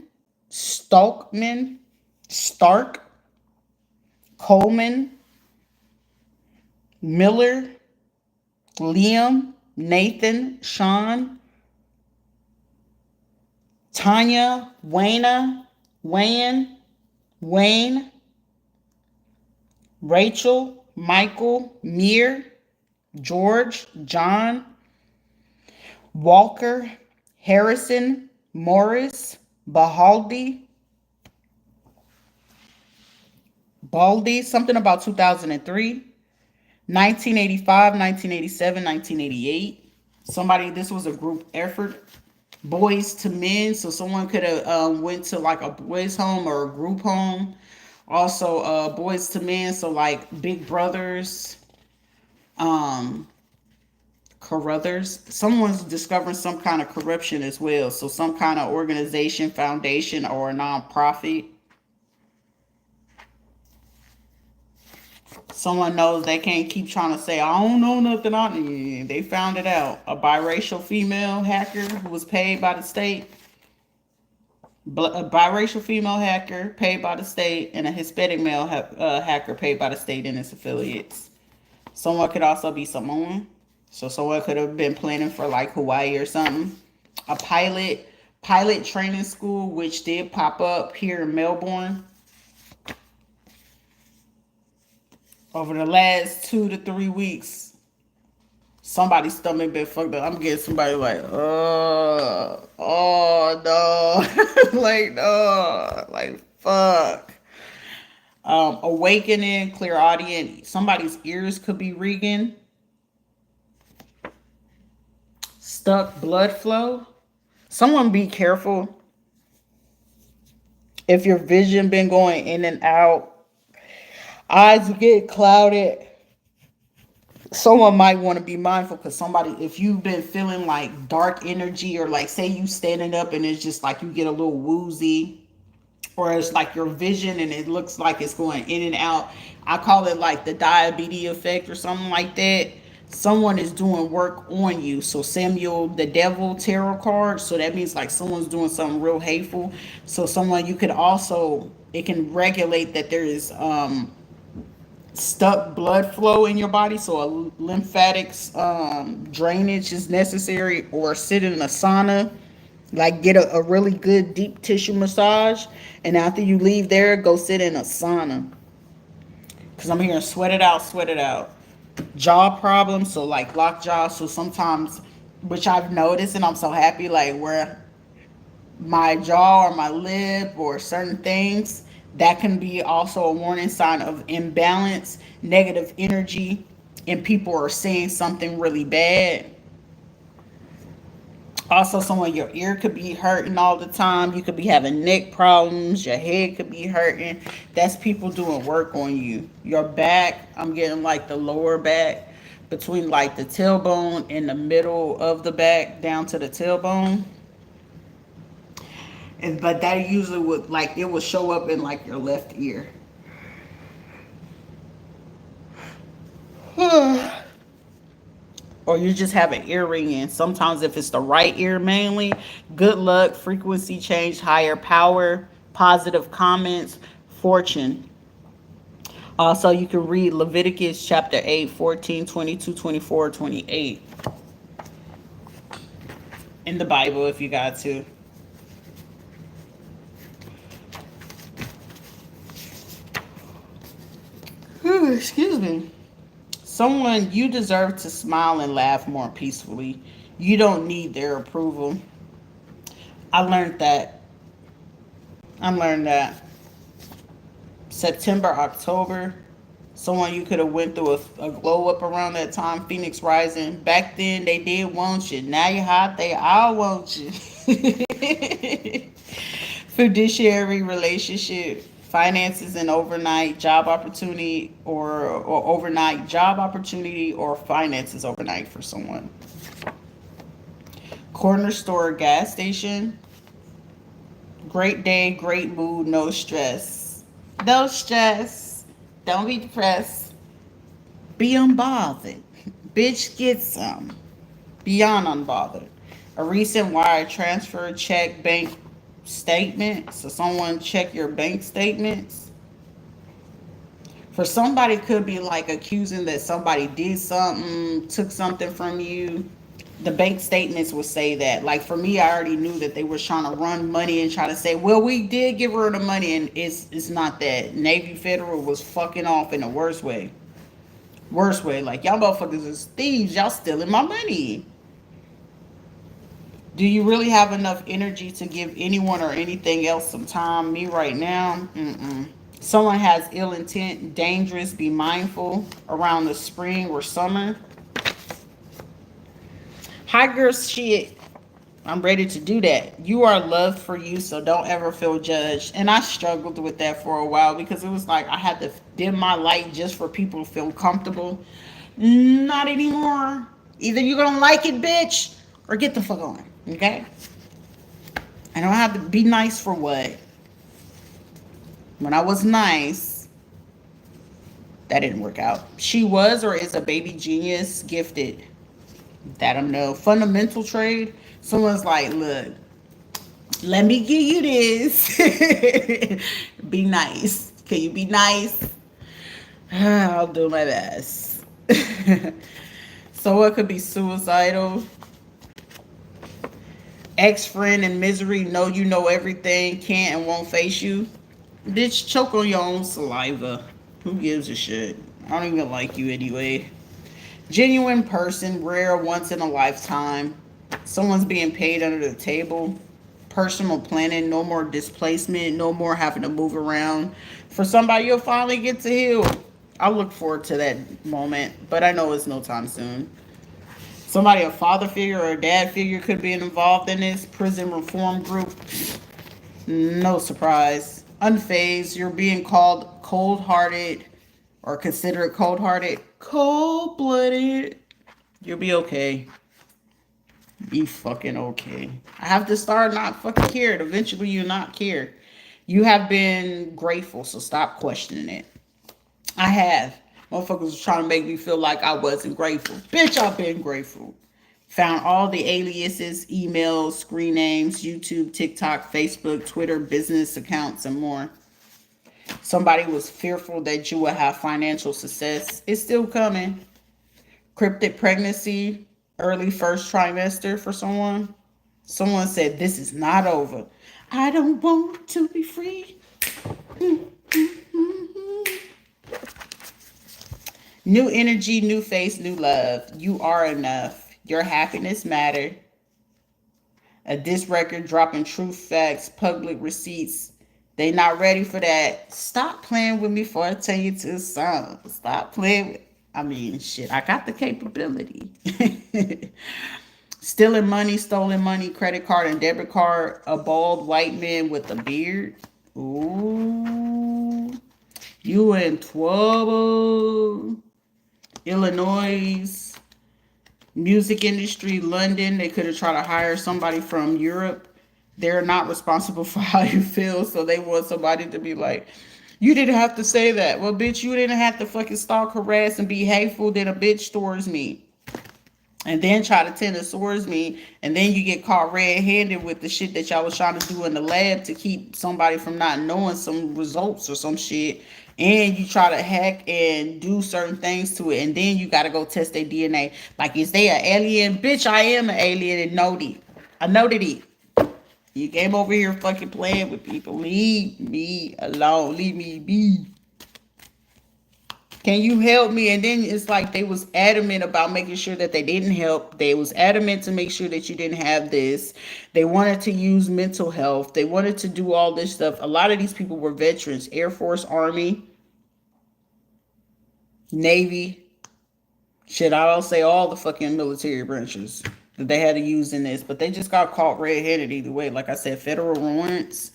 Stark, Coleman, Miller, Liam, Nathan, Sean, Tanya, Wayne, Rachel, Michael, Mir, George, John, Walker, Harrison, Morris, Baldy, something about 2003, 1985, 1987, 1988. Somebody, this was a group effort. Boys to men, so someone could have went to like a boys home or a group home. Also, boys to men, so like Big Brothers, Carruthers. Someone's discovering some kind of corruption as well. So some kind of organization, foundation, or a nonprofit. Someone knows they can't keep trying to say, I don't know nothing on it. They found it out. A biracial female hacker who was paid by the state. A biracial female hacker paid by the state, and a Hispanic male hacker paid by the state and its affiliates. Someone could also be Samoan. So someone could have been planning for like Hawaii or something. A pilot training school, which did pop up here in Melbourne. Over the last 2 to 3 weeks, somebody's stomach been fucked up. I'm getting somebody like, oh no, like no, like fuck. Awakening, clairaudient. Somebody's ears could be reading. Stuck blood flow. Someone be careful if your vision been going in and out. Eyes get clouded. Someone might want to be mindful, because somebody, if you've been feeling like dark energy, or like say you standing up and it's just like you get a little woozy, or it's like your vision and it looks like it's going in and out. I call it like the diabetes effect or something like that. Someone is doing work on you. So Samuel the Devil tarot card. So that means like someone's doing something real hateful. So someone, you could also, it can regulate that there is stuck blood flow in your body, so a lymphatics drainage is necessary, or sit in a sauna, like get a really good deep tissue massage, and after you leave there, go sit in a sauna, because I'm hearing sweat it out. Jaw problems, so like locked jaw. So sometimes, which I've noticed, and I'm so happy, like where my jaw or my lip or certain things, that can be also a warning sign of imbalance, negative energy, and people are saying something really bad. Also, someone, your ear could be hurting all the time. You could be having neck problems. Your head could be hurting. That's people doing work on you. Your back, I'm getting like the lower back between like the tailbone and the middle of the back down to the tailbone. And but that usually would like it would show up in like your left ear. Or you just have an ear ringing. Sometimes if it's the right ear mainly, good luck, frequency change, higher power, positive comments, fortune. Also, you can read Leviticus chapter 8, 14, 22, 24, 28 in the Bible if you got to. Whew, excuse me. Someone, you deserve to smile and laugh more peacefully. You don't need their approval. I learned that. I learned that. September, October. Someone you could have went through a glow up around that time. Phoenix rising. Back then they did want you. Now you're hot. They all want you. Fiduciary relationship. Finances and overnight job opportunity, or overnight job opportunity, or finances overnight for someone. Corner store, gas station. Great day, great mood, no stress. No stress. Don't be depressed. Be unbothered. Bitch, get some. Beyond unbothered. A recent wire transfer, check, bank statement. So someone check your bank statements. For somebody, could be like accusing that somebody did something, took something from you. The bank statements would say that. Like for me, I already knew that they were trying to run money and try to say, well, we did give her the money, and it's not that. Navy Federal was fucking off in the worst way. Worst way. Like y'all motherfuckers is thieves. Y'all stealing my money. Do you really have enough energy to give anyone or anything else some time? Me right now? Mm-mm. Someone has ill intent, dangerous, be mindful around the spring or summer. Hi, girl, shit. I'm ready to do that. You are loved for you, so don't ever feel judged. And I struggled with that for a while because it was like I had to dim my light just for people to feel comfortable. Not anymore. Either you're gonna like it, bitch, or get the fuck on. Okay? I don't have to be nice for what? When I was nice, that didn't work out. She was or is a baby genius, gifted. That I know. Fundamental trade. Someone's like, look, let me give you this. Be nice. Can you be nice? I'll do my best. So what could be suicidal? Ex-friend in misery, know you know everything, can't and won't face you. Bitch, choke on your own saliva. Who gives a shit? I don't even like you anyway. Genuine person, rare, once in a lifetime. Someone's being paid under the table. Personal planning, no more displacement, no more having to move around. For somebody, you'll finally get to heal. I look forward to that moment, but I know it's no time soon. Somebody, a father figure or a dad figure, could be involved in this. Prison reform group, no surprise. Unfazed, you're being called cold hearted or considered cold hearted. Cold blooded. You'll be okay. Be fucking okay. I have to start not fucking cared. Eventually, you not care. You have been grateful, so stop questioning it. I have. Motherfuckers was trying to make me feel like I wasn't grateful. Bitch, I've been grateful. Found all the aliases, emails, screen names, YouTube, TikTok, Facebook, Twitter, business accounts, and more. Somebody was fearful that you would have financial success. It's still coming. Cryptic pregnancy, early first trimester for someone. Someone said, this is not over. I don't want to be free. New energy, new face, new love. You are enough. Your happiness matter. A disc record dropping truth facts, public receipts. They not ready for that. Stop playing with me before I tell you to song. Stop playing with. I mean, shit, I got the capability. Stealing money, stolen money, credit card and debit card, a bald white man with a beard. Ooh, you in trouble. Illinois, music industry, London. They could have tried to hire somebody from Europe. They're not responsible for how you feel, so they want somebody to be like, you didn't have to say that. Well, bitch, you didn't have to fucking stalk, harass, and be hateful. Then a bitch towards me. And then try to tend towards me, and then you get caught red-handed with the shit that y'all was trying to do in the lab to keep somebody from not knowing some results or some shit, and you try to hack and do certain things to it, and then you got to go test their DNA. Like, is they an alien? Bitch, I am an alien and know it. I know that. You came over here fucking playing with people. Leave me alone. Leave me be. Can you help me? And then it's like they was adamant about making sure that they didn't help. They was adamant to make sure that you didn't have this. They wanted to use mental health. They wanted to do all this stuff. A lot of these people were veterans, Air Force, Army, Navy. Shit, I don't say all the fucking military branches that they had to use in this, but they just got caught red-handed either way. Like I said, federal warrants,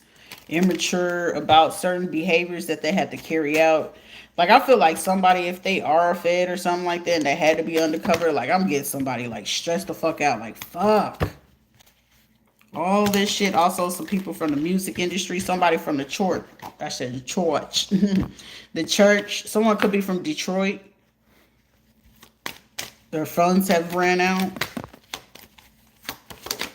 immature about certain behaviors that they had to carry out. Like, I feel like somebody, if they are a fed or something like that, and they had to be undercover, like, I'm getting somebody, like, stressed the fuck out. Like, fuck. All this shit. Also, some people from the music industry. Somebody from the church. I said the church. The church. Someone could be from Detroit. Their funds have ran out.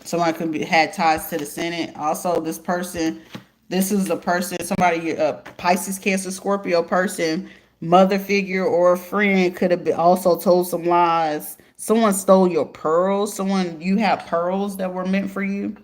Someone could be had ties to the Senate. Also, this person, this is a person, somebody, a Pisces, Cancer, Scorpio person, mother figure or a friend could have been also told some lies. Someone stole your pearls. Someone, you have pearls that were meant for you,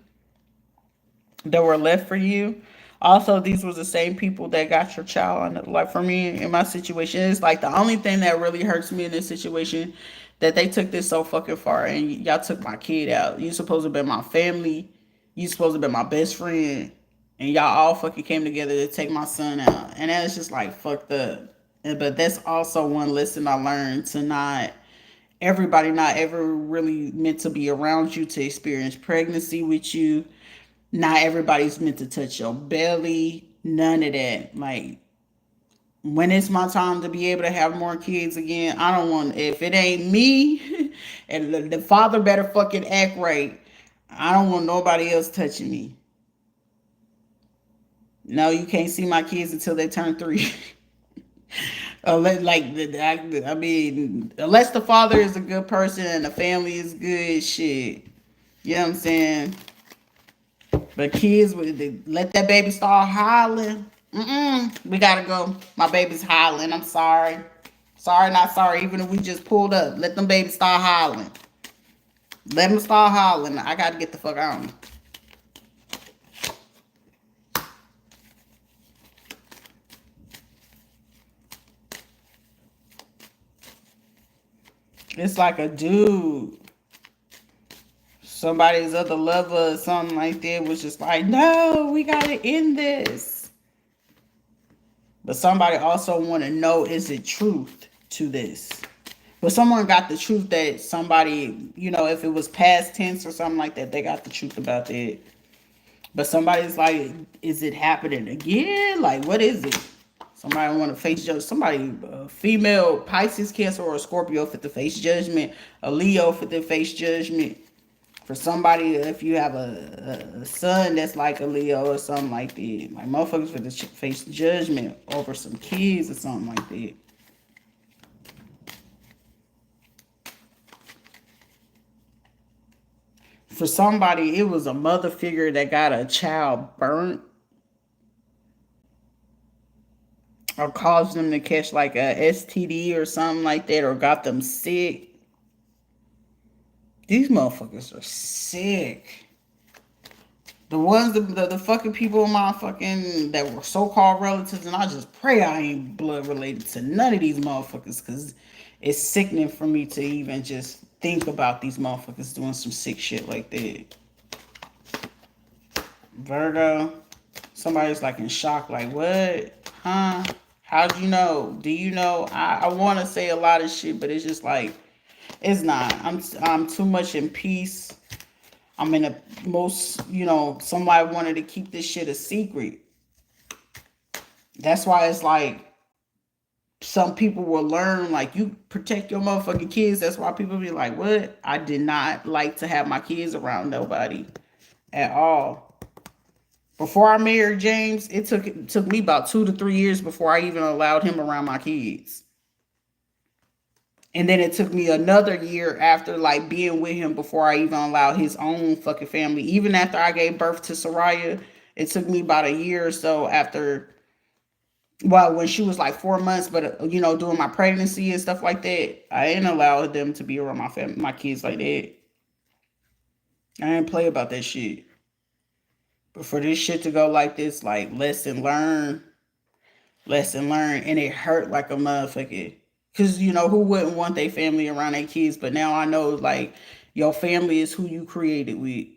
that were left for you. Also, these was the same people that got your child. And like for me in my situation, it's like the only thing that really hurts me in this situation that they took this so fucking far and y'all took my kid out. You supposed to be my family. You supposed to be my best friend. And y'all all fucking came together to take my son out. And that is just like fucked up. But that's also one lesson I learned, to not everybody not ever really meant to be around you to experience pregnancy with you. Not everybody's meant to touch your belly. None of that. Like, when it's my time to be able to have more kids again, I don't want, if it ain't me, and the father better fucking act right, I don't want nobody else touching me. No, you can't see my kids until they turn 3. Unless, like, I mean, unless the father is a good person and the family is good, shit. You know what I'm saying? But kids, let that baby start hollering. We gotta go. My baby's hollering. I'm sorry. Sorry, not sorry. Even if we just pulled up, let them babies start hollering. Let them start hollering. I gotta get the fuck on. It's like a dude, somebody's other lover or something like that was just like, no, we gotta end this. But somebody also want to know, is it truth to this? But someone got the truth that somebody, if it was past tense or something like that, they got the truth about that. But somebody's like, is it happening again? Like, what is it? Somebody want to face judge. Somebody, female, Pisces, Cancer, or a Scorpio fit to face judgment. A Leo fit to face judgment. For somebody, if you have a son that's like a Leo or something like that. Like, motherfuckers fit to face judgment over some kids or something like that. For somebody, it was a mother figure that got a child burnt or caused them to catch like a STD or something like that, or got them sick. These motherfuckers are sick. The ones, the fucking people in my fucking, that were so-called relatives, and I just pray I ain't blood related to none of these motherfuckers, because it's sickening for me to even just think about these motherfuckers doing some sick shit like that. Virgo, somebody's like in shock, like, what? Huh? How'd you know? Do you know? I want to say a lot of shit, but it's just like, it's not. I'm too much in peace. I'm in a most, somebody wanted to keep this shit a secret. That's why it's like some people will learn, like, you protect your motherfucking kids. That's why people be like, what? I did not like to have my kids around nobody at all. Before I married James, it took me about 2 to 3 years before I even allowed him around my kids. And then it took me another year after like being with him before I even allowed his own fucking family. Even after I gave birth to Soraya, it took me about a year or so after, well, when she was like 4 months, but doing my pregnancy and stuff like that, I didn't allow them to be around my family, my kids like that. I didn't play about that shit. But for this shit to go like this, like lesson learned, and it hurt like a motherfucker. Cause who wouldn't want their family around their kids? But now I know, like, your family is who you created with.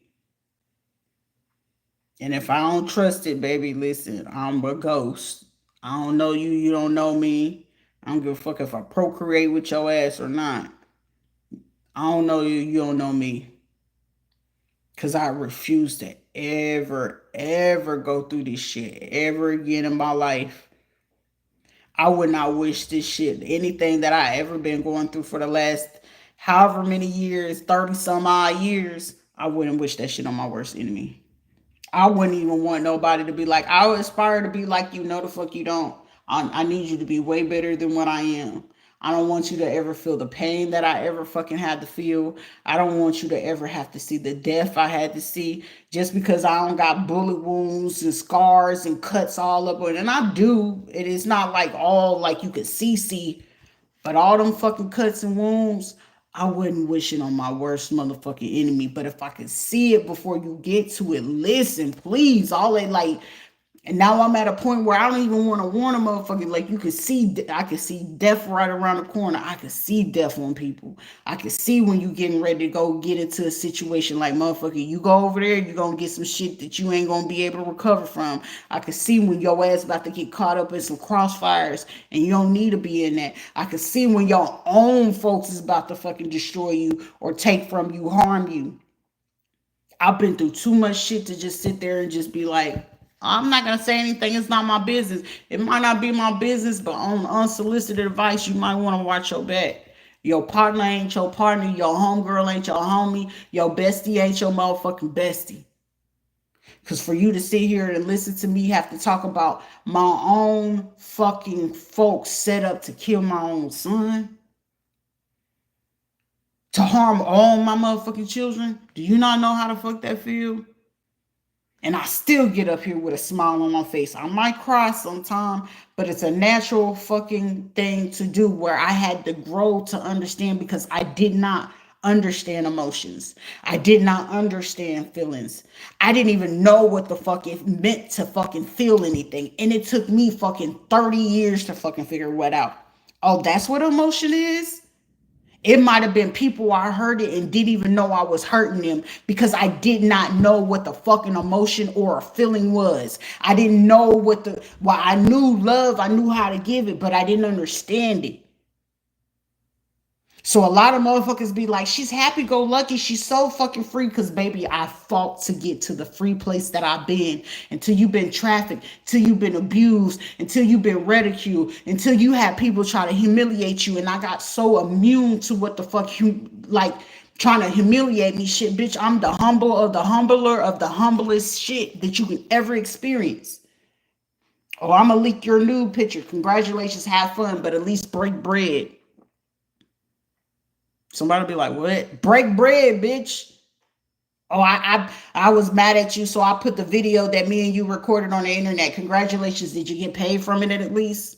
And if I don't trust it, baby, listen, I'm a ghost. I don't know you, you don't know me. I don't give a fuck if I procreate with your ass or not. I don't know you, you don't know me. Cause I refuse to ever go through this shit ever again in my life. I would not wish this shit, anything that I ever been going through for the last however many years, 30 some odd years, I wouldn't wish that shit on my worst enemy. I wouldn't even want nobody to be like, I would aspire to be like you. No, the fuck you don't. I need you to be way better than what I am. I don't want you to ever feel the pain that I ever fucking had to feel. I don't want you to ever have to see the death I had to see just because I don't got bullet wounds and scars and cuts all up. And I do. It is not like all like you could see. But all them fucking cuts and wounds, I wouldn't wish it on my worst motherfucking enemy. But if I could see it before you get to it, listen, please. All they like, and now I'm at a point where I don't even want to warn a motherfucker. Like, you can see, I can see death right around the corner. I can see death on people. I can see when you getting ready to go get into a situation like, motherfucker, you go over there, you going to get some shit that you ain't going to be able to recover from. I can see when your ass about to get caught up in some crossfires and you don't need to be in that. I can see when your own folks is about to fucking destroy you or take from you, harm you. I've been through too much shit to just sit there and just be like, I'm not going to say anything. It's not my business. It might not be my business, but on unsolicited advice, you might want to watch your back. Your partner ain't your partner. Your homegirl ain't your homie. Your bestie ain't your motherfucking bestie. Because for you to sit here and listen to me have to talk about my own fucking folks set up to kill my own son, to harm all my motherfucking children, do you not know how the fuck that feel? And I still get up here with a smile on my face. I might cry sometime, but it's a natural fucking thing to do where I had to grow to understand because I did not understand emotions. I did not understand feelings. I didn't even know what the fuck it meant to fucking feel anything. And it took me fucking 30 years to fucking figure what out. Oh, that's what emotion is? It might have been people I hurt it and didn't even know I was hurting them because I did not know what the fucking emotion or a feeling was. I didn't know well, I knew love, I knew how to give it, but I didn't understand it. So a lot of motherfuckers be like, she's happy-go-lucky. She's so fucking free because, baby, I fought to get to the free place that I've been. Until you've been trafficked, until you've been abused, until you've been ridiculed, until you had people try to humiliate you. And I got so immune to what the fuck you, like, trying to humiliate me shit. Bitch, I'm the humble of the humbler of the humblest shit that you can ever experience. Oh, I'm going to leak your nude picture. Congratulations, have fun, but at least break bread. Somebody be like, what? Break bread, bitch. Oh, I was mad at you, so I put the video that me and you recorded on the internet. Congratulations. Did you get paid from it at least?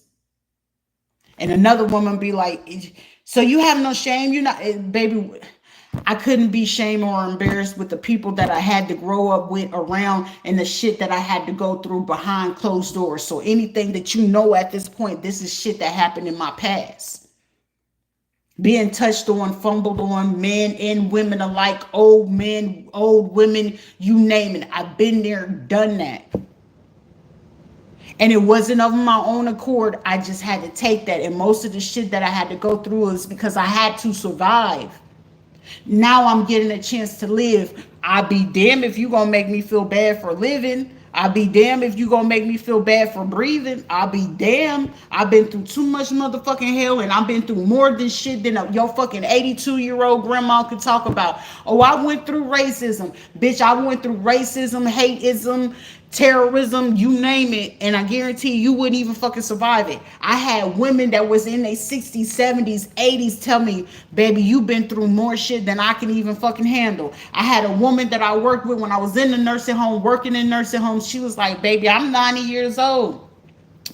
And another woman be like, so you have no shame? You're not, baby. I couldn't be shamed or embarrassed with the people that I had to grow up with around and the shit that I had to go through behind closed doors. So anything that you know at this point, this is shit that happened in my past. Being touched on, fumbled on, men and women alike, old men, old women, you name it. I've been there, done that. And it wasn't of my own accord. I just had to take that. And most of the shit that I had to go through is because I had to survive. Now I'm getting a chance to live. I'll be damned if you gonna make me feel bad for living. I'll be damned if you gonna make me feel bad for breathing. I'll be damned. I've been through too much motherfucking hell, and I've been through more than shit than your fucking 82-year-old grandma could talk about. Oh, I went through racism. Bitch, I went through racism, hateism, terrorism, you name it, and I guarantee you wouldn't even fucking survive it. I had women that was in their 60s, 70s, 80s tell me, baby, you've been through more shit than I can even fucking handle. I had a woman that I worked with when I was in the nursing home, working in nursing homes. She was like, baby, I'm 90 years old,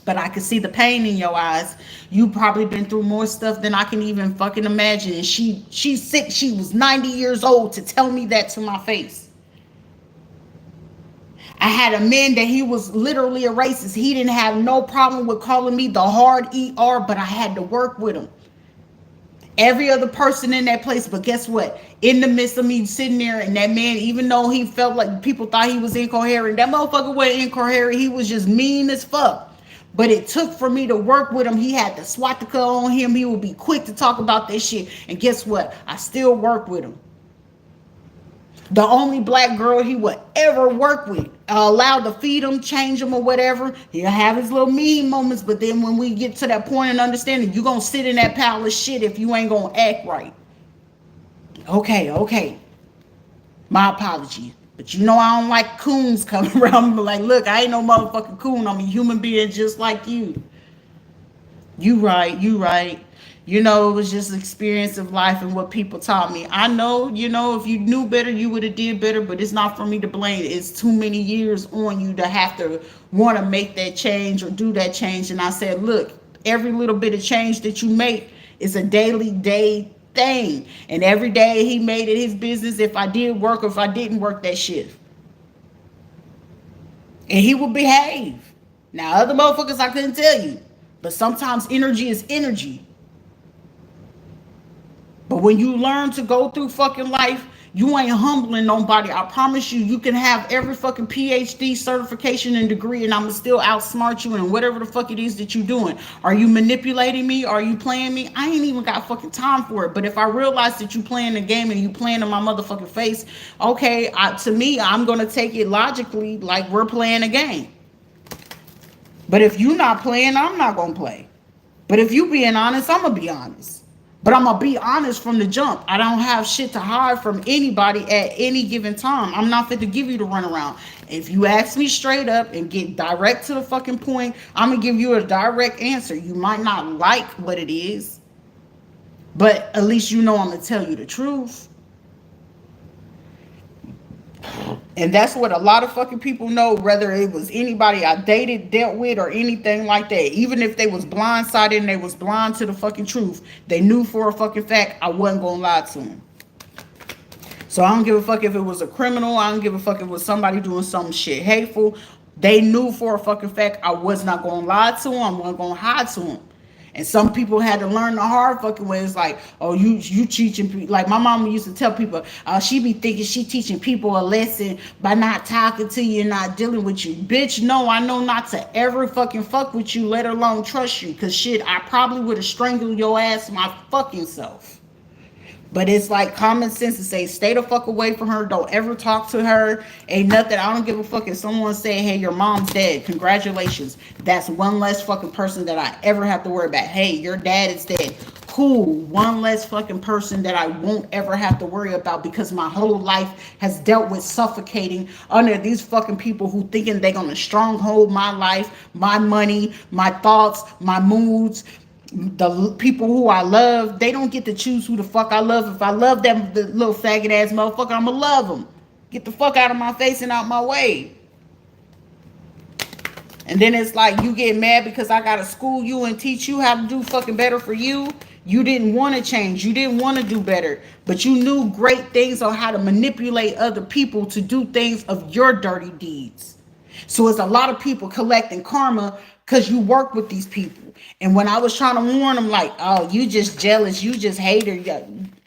but I could see the pain in your eyes. You probably been through more stuff than I can even fucking imagine. And she's sick. She was 90 years old to tell me that to my face. I had a man that he was literally a racist. He didn't have no problem with calling me the hard ER, but I had to work with him. Every other person in that place, but guess what? In the midst of me sitting there, and that man, even though he felt like people thought he was incoherent, that motherfucker wasn't incoherent. He was just mean as fuck. But it took for me to work with him. He had the swastika on him. He would be quick to talk about this shit. And guess what? I still work with him. The only black girl he would ever work with, allowed to feed him, change him, or whatever. He'll have his little mean moments, but then when we get to that point and understanding, you're going to sit in that pile of shit if you ain't going to act right. Okay. My apology. But you know I don't like coons coming around me like, look, I ain't no motherfucking coon. I'm a human being just like you. You right. You know, it was just experience of life and what people taught me. I know, if you knew better, you would have did better, but it's not for me to blame. It's too many years on you to have to want to make that change or do that change. And I said, look, every little bit of change that you make is a daily day thing. And every day he made it his business if I did work or if I didn't work that shift. And he would behave. Now, other motherfuckers I couldn't tell you. But sometimes energy is energy. But when you learn to go through fucking life, you ain't humbling nobody. I promise you, you can have every fucking PhD certification and degree, and I'ma still outsmart you in whatever the fuck it is that you doing. Are you manipulating me? Are you playing me? I ain't even got fucking time for it. But if I realize that you playing the game and you playing in my motherfucking face, okay, to me, I'm gonna take it logically like we're playing a game. But if you not playing, I'm not gonna play. But if you being honest, I'm gonna be honest. But I'm going to be honest from the jump. I don't have shit to hide from anybody at any given time. I'm not fit to give you the runaround. If you ask me straight up and get direct to the fucking point, I'm going to give you a direct answer. You might not like what it is, but at least you know I'm going to tell you the truth. And that's what a lot of fucking people know, whether it was anybody I dated, dealt with, or anything like that. Even if they was blindsided and they was blind to the fucking truth, they knew for a fucking fact I wasn't gonna lie to them. So I don't give a fuck if it was a criminal. I don't give a fuck if it was somebody doing some shit hateful. They knew for a fucking fact I was not gonna lie to them. I wasn't gonna hide to them. And some people had to learn the hard fucking way. It's like, oh, you teaching people. Like my mama used to tell people, she be thinking she teaching people a lesson by not talking to you and not dealing with you. Bitch, no, I know not to ever fucking fuck with you, let alone trust you. Cause shit, I probably would have strangled your ass my fucking self. But it's like common sense to say, stay the fuck away from her. Don't ever talk to her. Ain't nothing. I don't give a fuck if someone say, hey, your mom's dead. Congratulations. That's one less fucking person that I ever have to worry about. Hey, your dad is dead. Cool. One less fucking person that I won't ever have to worry about, because my whole life has dealt with suffocating under these fucking people who thinking they're going to stronghold my life, my money, my thoughts, my moods. The people who I love, they don't get to choose who the fuck I love. If I love them, the little faggot ass motherfucker, I'ma love them. Get the fuck out of my face and out my way. And then it's like you get mad because I gotta school you and teach you how to do fucking better for you. You didn't want to change. You didn't want to do better. But you knew great things on how to manipulate other people to do things of your dirty deeds. So it's a lot of people collecting karma because you work with these people. And when I was trying to warn them, like, oh, you just jealous, you just hater,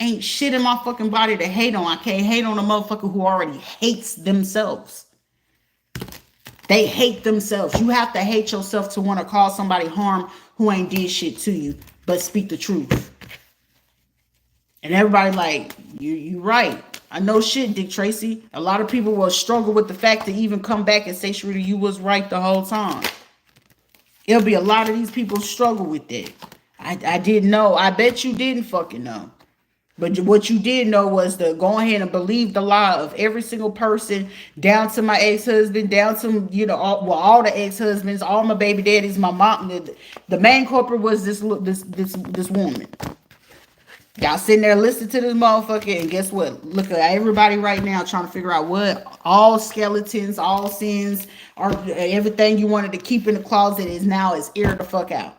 ain't shit in my fucking body to hate on. I can't hate on a motherfucker who already hates themselves. They hate themselves. You have to hate yourself to want to cause somebody harm who ain't did shit to you, but speak the truth. And everybody like, you right. I know shit, Dick Tracy. A lot of people will struggle with the fact to even come back and say, Sharita, you was right the whole time. It'll be a lot of these people struggle with that. I didn't know. I bet you didn't fucking know. But what you did know was to go ahead and believe the lie of every single person, down to my ex-husband, down to, all the ex-husbands, all my baby daddies, my mom. The main culprit was this woman. Y'all sitting there listening to this motherfucker, and guess what? Look at everybody right now trying to figure out what all skeletons, all sins, or everything you wanted to keep in the closet is aired the fuck out.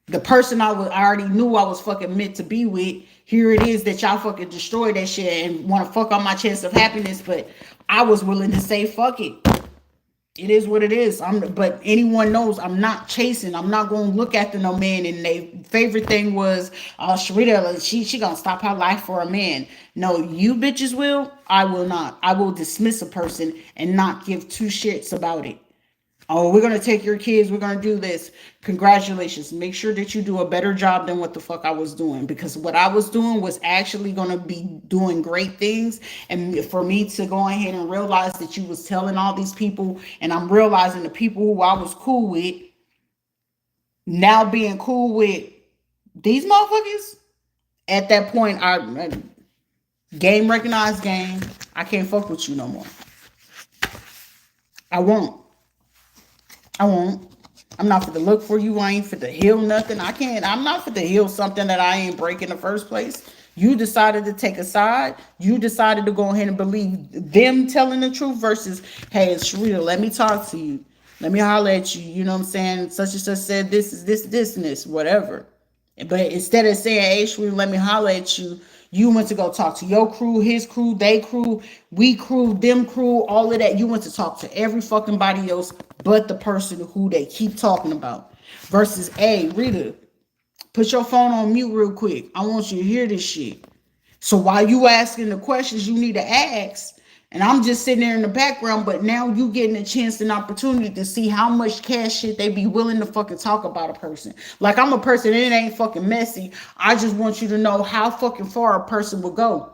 The person I already knew I was fucking meant to be with, here it is that y'all fucking destroyed that shit and want to fuck on my chance of happiness, but I was willing to say fuck it. It is what it is. But anyone knows I'm not chasing. I'm not going to look after no man. And their favorite thing was, Sharita, she going to stop her life for a man. No, you bitches will. I will not. I will dismiss a person and not give two shits about it. Oh, we're going to take your kids. We're going to do this. Congratulations. Make sure that you do a better job than what the fuck I was doing. Because what I was doing was actually going to be doing great things. And for me to go ahead and realize that you was telling all these people, and I'm realizing the people who I was cool with, now being cool with these motherfuckers, at that point, game recognized game. I can't fuck with you no more. I won't. I'm not for to look for you. I ain't for to heal nothing. I'm not for to heal something that I ain't break in the first place. You decided to take a side. You decided to go ahead and believe them telling the truth versus, hey, it's Sharita, let me talk to you. Let me holler at you. You know what I'm saying? Such and such said this is this and this, whatever. But instead of saying, hey, Sharita, let me holler at you, you went to go talk to your crew, his crew, they crew, we crew, them crew, all of that. You went to talk to every fucking body else but the person who they keep talking about. Versus, hey, Rita, put your phone on mute real quick. I want you to hear this shit. So while you asking the questions you need to ask, and I'm just sitting there in the background, but now you getting a chance and opportunity to see how much cash shit they be willing to fucking talk about a person. Like, I'm a person, and it ain't fucking messy. I just want you to know how fucking far a person will go.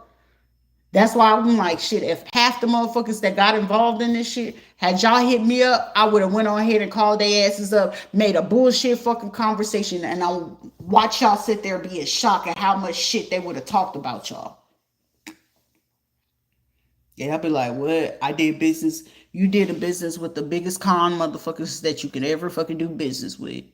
That's why I'm like, shit, if half the motherfuckers that got involved in this shit, had y'all hit me up, I would have went on ahead and called their asses up, made a bullshit fucking conversation, and I'll watch y'all sit there be in shock at how much shit they would have talked about y'all. Yeah, I'll be like, what? I did business. You did a business with the biggest con motherfuckers that you can ever fucking do business with.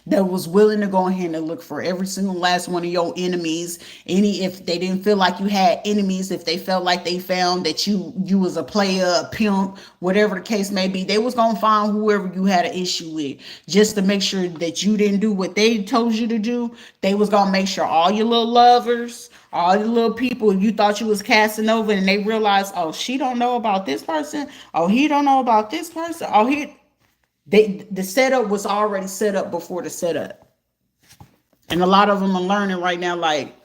That was willing to go ahead and look for every single last one of your enemies. If they didn't feel like you had enemies, if they felt like they found that you was a player, a pimp, whatever the case may be, they was gonna find whoever you had an issue with, just to make sure that you didn't do what they told you to do. They was gonna make sure all your little lovers, all your little people, you thought you was casting over, and they realized, oh, she don't know about this person. Oh, he don't know about this person. Oh, the setup was already set up before the setup. And a lot of them are learning right now, like,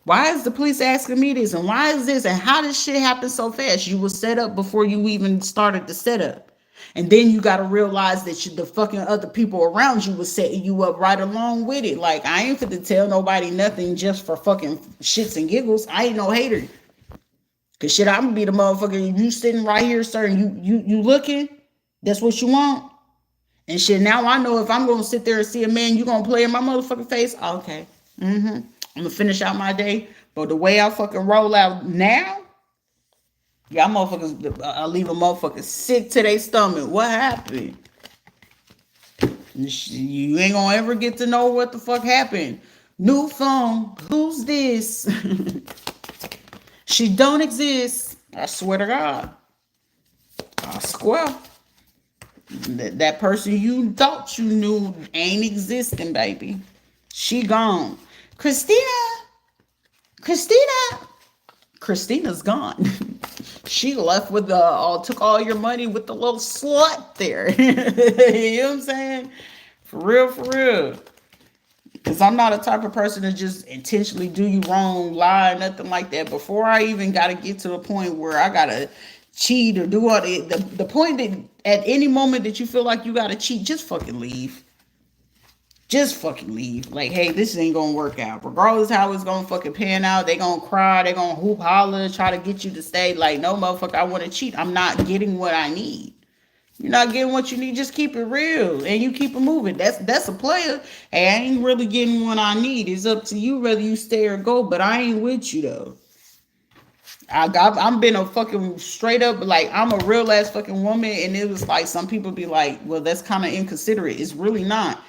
why is the police asking me this? And why is this? And how does shit happen so fast? You was set up before you even started the setup. And then you got to realize that the fucking other people around you was setting you up right along with it. Like, I ain't fit to tell nobody nothing just for fucking shits and giggles. I ain't no hater. Cause shit, I'm gonna be the motherfucker. You sitting right here, sir, and you looking. That's what you want. And shit, now I know if I'm going to sit there and see a man, you going to play in my motherfucking face? Okay. I'm going to finish out my day. But the way I fucking roll out now, y'all motherfuckers, I leave a motherfucker sick to their stomach. What happened? You ain't going to ever get to know what the fuck happened. New phone. Who's this? She don't exist. I swear to God. I swear. That person you thought you knew ain't existing, baby. She gone. Christina's gone. She left with took all your money with the little slut there. You know what I'm saying? For real. Because I'm not a type of person to just intentionally do you wrong, lie, nothing like that. Before I even got to get to the point where I got to cheat or do all the point that at any moment that you feel like you got to cheat, just fucking leave. just fucking leave. Like, hey, this ain't gonna work out. Regardless how it's gonna fucking pan out, they gonna cry, they gonna hoop holler, try to get you to stay. Like, no, motherfucker, I want to cheat. I'm not getting what I need. You're not getting what you need. Just keep it real, and you keep it moving. That's a player. Hey, I ain't really getting what I need. It's up to you whether you stay or go. But I ain't with you though. I'm been a fucking straight up, like, I'm a real ass fucking woman, and it was like some people be like, well, that's kind of inconsiderate. It's really not.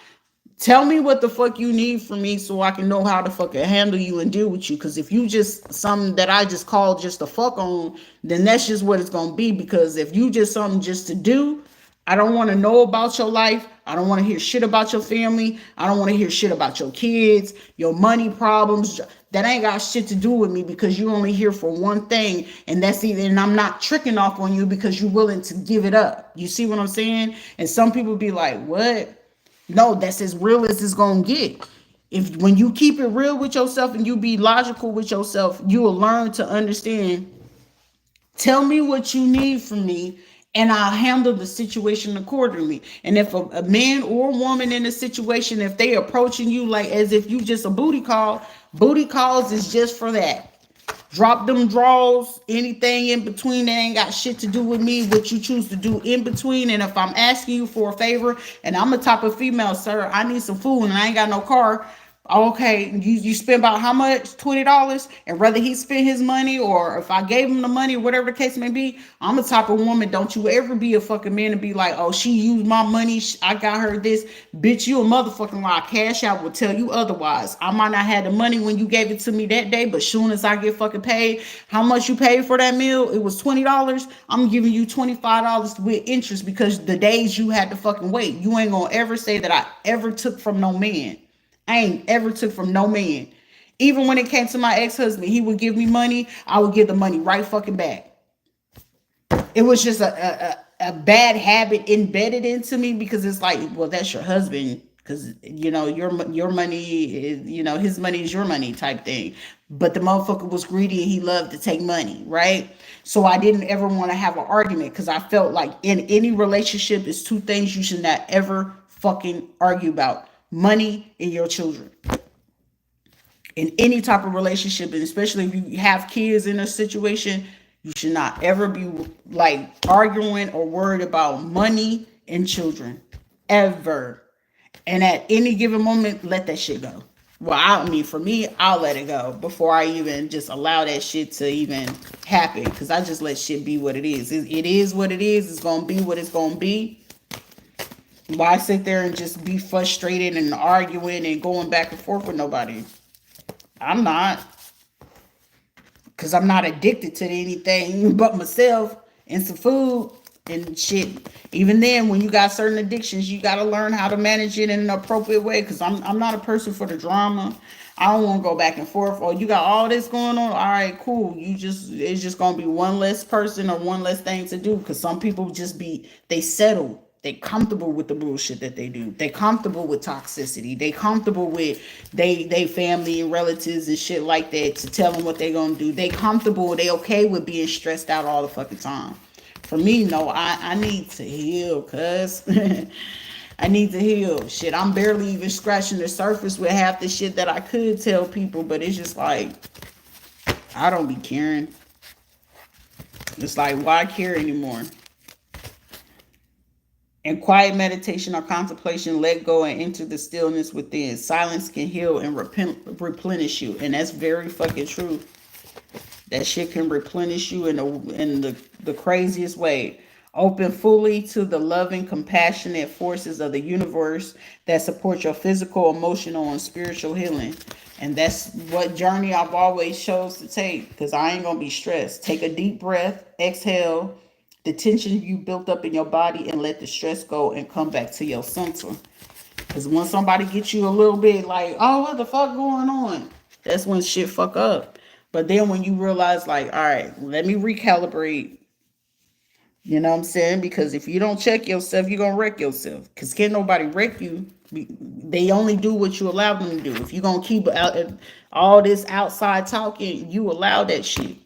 Tell me what the fuck you need from me so I can know how to fucking handle you and deal with you. Because if you just something that I just called just to fuck on, then that's just what it's gonna be. Because if you just something just to do, I don't want to know about your life. I don't want to hear shit about your family. I don't want to hear shit about your kids, your money problems. That ain't got shit to do with me, because you only here for one thing, and that's either, and I'm not tricking off on you because you're willing to give it up. You see what I'm saying? And some people be like, what? No, that's as real as it's gonna get. If when you keep it real with yourself and you be logical with yourself, you will learn to understand. Tell me what you need from me, and I'll handle the situation accordingly. And if a man or a woman in a situation, if they approaching you like as if you just a booty calls is just for that. Drop them draws, anything in between that ain't got shit to do with me, what you choose to do in between. And if I'm asking you for a favor and I'm a type of female, sir, I need some food and I ain't got no car. Okay, you spend about how much? $20. And whether he spent his money or if I gave him the money or whatever the case may be, I'm the type of woman, don't you ever be a fucking man and be like, oh, she used my money, I got her this. Bitch, you a motherfucking lie. Cash out will tell you otherwise. I might not have the money when you gave it to me that day, but soon as I get fucking paid, how much you paid for that meal? It was $20. I'm giving you $25 with interest, because the days you had to fucking wait. You ain't gonna ever say that I ever took from no man. I ain't ever took from no man. Even when it came to my ex-husband, he would give me money. I would give the money right fucking back. It was just a bad habit embedded into me, because it's like, well, that's your husband. Because, your money is, his money is your money type thing. But the motherfucker was greedy and he loved to take money, right? So I didn't ever want to have an argument, because I felt like in any relationship, it's two things you should not ever fucking argue about: money and your children. In any type of relationship, and especially if you have kids in a situation, you should not ever be like arguing or worried about money and children, ever. And at any given moment, let that shit go. Well, I mean, for me, I'll let it go before I even just allow that shit to even happen, because I just let shit be what it is. It is what it is. It's gonna be what it's gonna be. Why sit there and just be frustrated and arguing and going back and forth with nobody? I'm not. Because I'm not addicted to anything but myself and some food and shit. Even then, when you got certain addictions, you got to learn how to manage it in an appropriate way. Because I'm not a person for the drama. I don't want to go back and forth. Oh, you got all this going on? All right, cool. It's just going to be one less person or one less thing to do. Because some people they settle. They comfortable with the bullshit that they do. They comfortable with toxicity. They comfortable with they family and relatives and shit like that to tell them what they gonna do. They comfortable. They okay with being stressed out all the fucking time. For me, no, I need to heal, cuz. I need to heal. Shit, I'm barely even scratching the surface with half the shit that I could tell people, but it's just like, I don't be caring. It's like, why care anymore? In quiet meditation or contemplation, let go and enter the stillness within. Silence can heal and replenish you. And that's very fucking true. That shit can replenish you in the craziest way. Open fully to the loving, compassionate forces of the universe that support your physical, emotional, and spiritual healing. And that's what journey I've always chose to take, because I ain't going to be stressed. Take a deep breath, exhale the tension you built up in your body, and let the stress go and come back to your center. Because when somebody gets you a little bit like, oh, what the fuck going on? That's when shit fuck up. But then when you realize like, all right, let me recalibrate. You know what I'm saying? Because if you don't check yourself, you're going to wreck yourself. Because can't nobody wreck you. They only do what you allow them to do. If you're going to keep all this outside talking, you allow that shit.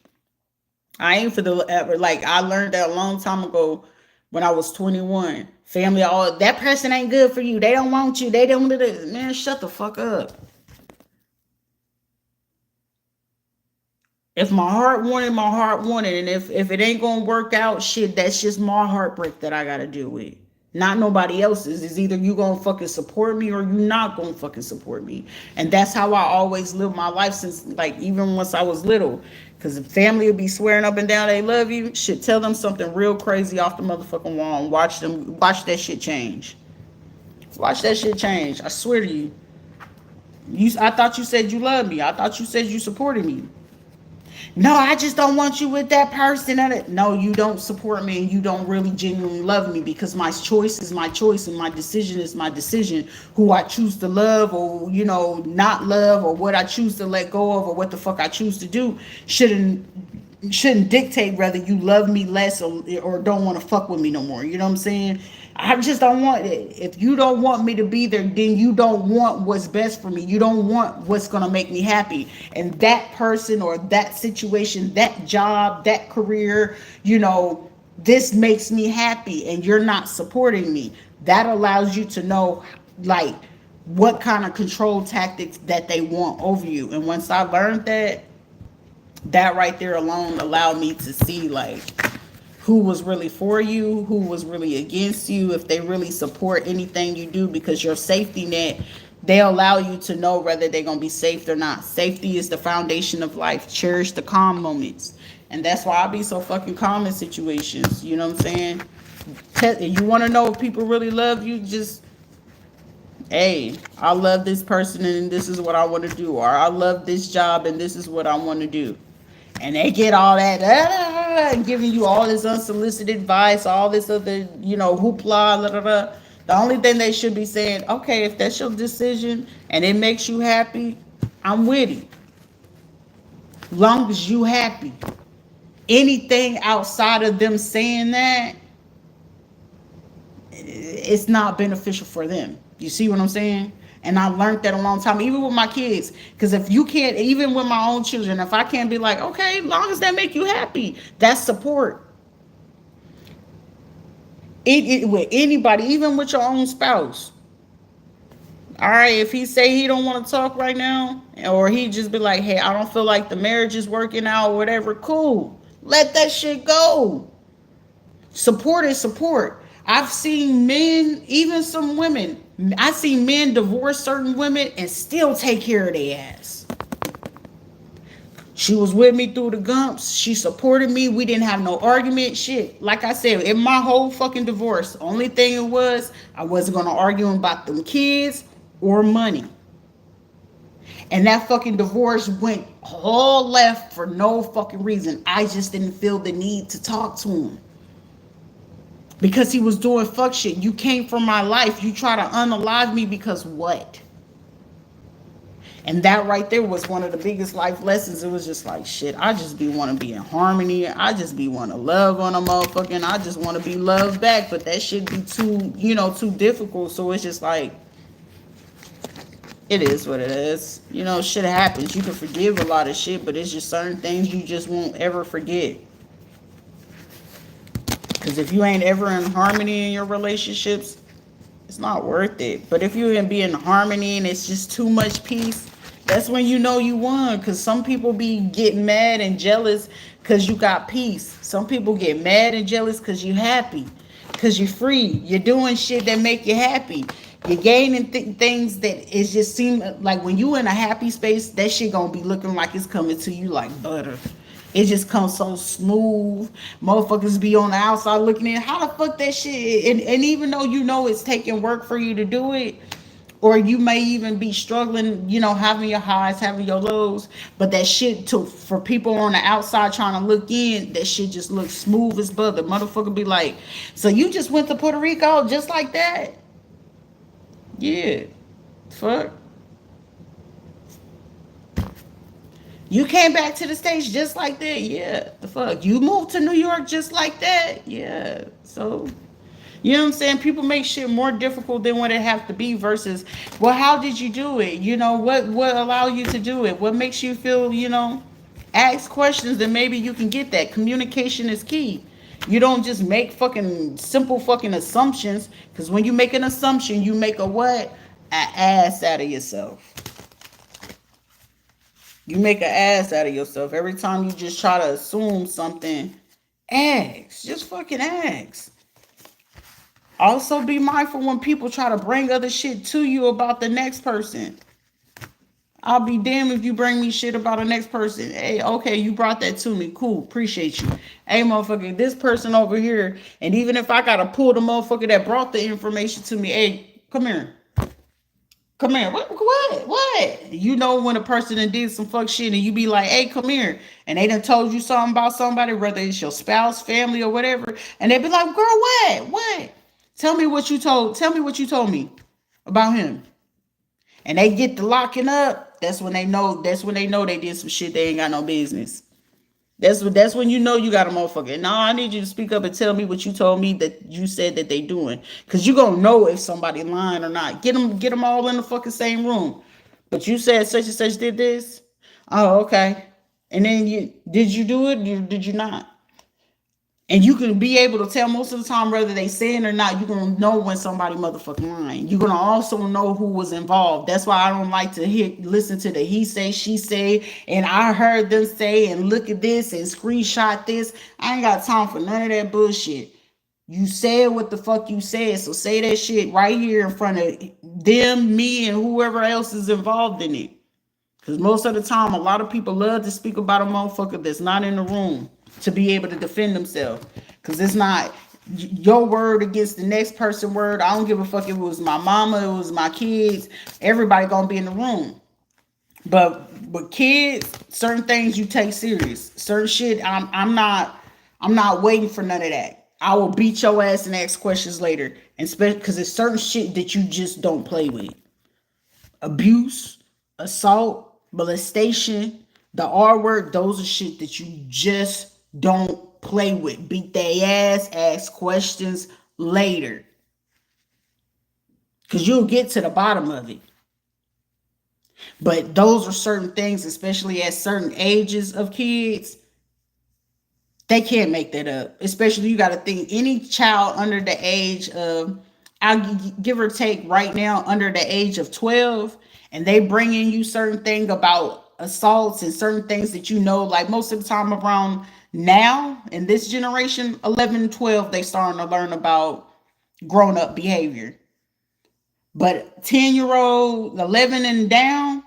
I ain't for the ever, like, I learned that a long time ago when I was 21. Family, all that person ain't good for you. They don't want you. They don't. Man, shut the fuck up. If my heart wanted, and if it ain't gonna work out, shit, that's just my heartbreak that I gotta deal with. Not nobody else's. It's either you gonna fucking support me or you not gonna fucking support me. And that's how I always live my life since, like, even once I was little. Cause the family will be swearing up and down they love you. Shit, tell them something real crazy off the motherfucking wall and watch that shit change. Watch that shit change. I swear to you. I thought you said you loved me. I thought you said you supported me. No, I just don't want you with that person. No, you don't support me and you don't really genuinely love me, because my choice is my choice and my decision is my decision. Who I choose to love or, not love, or what I choose to let go of, or what the fuck I choose to do shouldn't dictate whether you love me less or don't want to fuck with me no more. You know what I'm saying? I just don't want it. If you don't want me to be there, then you don't want what's best for me. You don't want what's going to make me happy. And that person or that situation, that job, that career, this makes me happy and you're not supporting me. That allows you to know, like, what kind of control tactics that they want over you. And once I learned that right there alone allowed me to see, like, who was really for you, who was really against you, if they really support anything you do, because your safety net, they allow you to know whether they're going to be safe or not. Safety is the foundation of life. Cherish the calm moments. And that's why I be so fucking calm in situations. You know what I'm saying? You want to know if people really love you, just, hey, I love this person and this is what I want to do. Or I love this job and this is what I want to do. And they get all that and giving you all this unsolicited advice, all this other, hoopla, blah, blah, blah. The only thing they should be saying, okay, if that's your decision and it makes you happy, I'm with it. Long as you happy. Anything outside of them saying that, it's not beneficial for them. You see what I'm saying? And I learned that a long time, even with my kids. Because if you can't, even with my own children, if I can't be like, okay, long as that make you happy, that's support. With anybody, even with your own spouse. All right, if he say he don't want to talk right now, or he just be like, hey, I don't feel like the marriage is working out or whatever, cool. Let that shit go. Support is support. I've seen men, even some women, I've seen men divorce certain women and still take care of their ass. She was with me through the gumps. She supported me. We didn't have no argument. Shit. Like I said, in my whole fucking divorce, only thing it was, I wasn't going to argue about them kids or money. And that fucking divorce went all left for no fucking reason. I just didn't feel the need to talk to him. Because he was doing fuck shit. You came from my life. You try to unalive me because what? And that right there was one of the biggest life lessons. It was just like, shit, I just want to be in harmony. I just want to love on a motherfucker. I just want to be loved back. But that shit be too difficult. So it's just like, it is what it is. Shit happens. You can forgive a lot of shit, but it's just certain things you just won't ever forget. Because if you ain't ever in harmony in your relationships, it's not worth it. But if you can be in harmony and it's just too much peace, that's when you know you won. Because some people be getting mad and jealous because you got peace. Some people get mad and jealous because you happy. Because you're free. You're doing shit that make you happy. You're gaining things that it just seem like when you in a happy space, that shit gonna be looking like it's coming to you like butter. It just comes so smooth. Motherfuckers be on the outside looking in. How the fuck that shit? And even though it's taking work for you to do it, or you may even be struggling, having your highs, having your lows, but that shit for people on the outside trying to look in, that shit just looks smooth as butter. Motherfucker be like, so you just went to Puerto Rico just like that? Yeah. Fuck. You came back to the States just like that? Yeah. The fuck? You moved to New York just like that? Yeah. So, you know what I'm saying? People make shit more difficult than what it have to be versus, well, how did you do it? What allowed you to do it? What makes you feel, ask questions and maybe you can get that. Communication is key. You don't just make fucking simple fucking assumptions. Because when you make an assumption, you make a what? An ass out of yourself. You make an ass out of yourself. Every time you just try to assume something, ask. Just fucking ask. Also be mindful when people try to bring other shit to you about the next person. I'll be damned if you bring me shit about the next person. Hey, okay, you brought that to me. Cool, appreciate you. Hey, motherfucker, this person over here, and even if I gotta pull the motherfucker that brought the information to me, hey, come here. Come here. What? You know when a person done did some fuck shit and you be like, hey, come here. And they done told you something about somebody, whether it's your spouse, family, or whatever. And they be like, girl, what? Tell me what you told me about him. And they get to locking up. That's when they know they did some shit they ain't got no business. That's when you know you got a motherfucker. No, I need you to speak up and tell me what you told me that you said that they doing. Cause you gonna know if somebody lying or not. Get them all in the fucking same room. But you said such and such did this. Oh, okay. And then did you do it? Did you not? And you can be able to tell most of the time whether they saying or not. You're gonna know when somebody motherfucking lying. You're gonna also know who was involved. That's why I don't like to listen to the he say, she say, and I heard them say, and look at this and screenshot this. I ain't got time for none of that bullshit. You said what the fuck you said, so say that shit right here in front of them, me, and whoever else is involved in it. Because most of the time, a lot of people love to speak about a motherfucker that's not in the room to be able to defend themselves. Because it's not your word against the next person's word. I don't give a fuck if it was my mama, it was my kids. Everybody gonna be in the room. But with kids, certain things you take serious. Certain shit, I'm not waiting for none of that. I will beat your ass and ask questions later. And especially because it's certain shit that you just don't play with. Abuse, assault, molestation, the R word, those are shit that you just don't play with. Beat their ass, ask questions later. Because you'll get to the bottom of it. But those are certain things, especially at certain ages of kids, they can't make that up. Especially you got to think any child under the age of, I'll give or take right now, under the age of 12, and they bring in you certain things about assaults and certain things that you know, like most of the time around now in this generation, 11, 12, they starting to learn about grown-up behavior. But 10-year-old, 11 and down,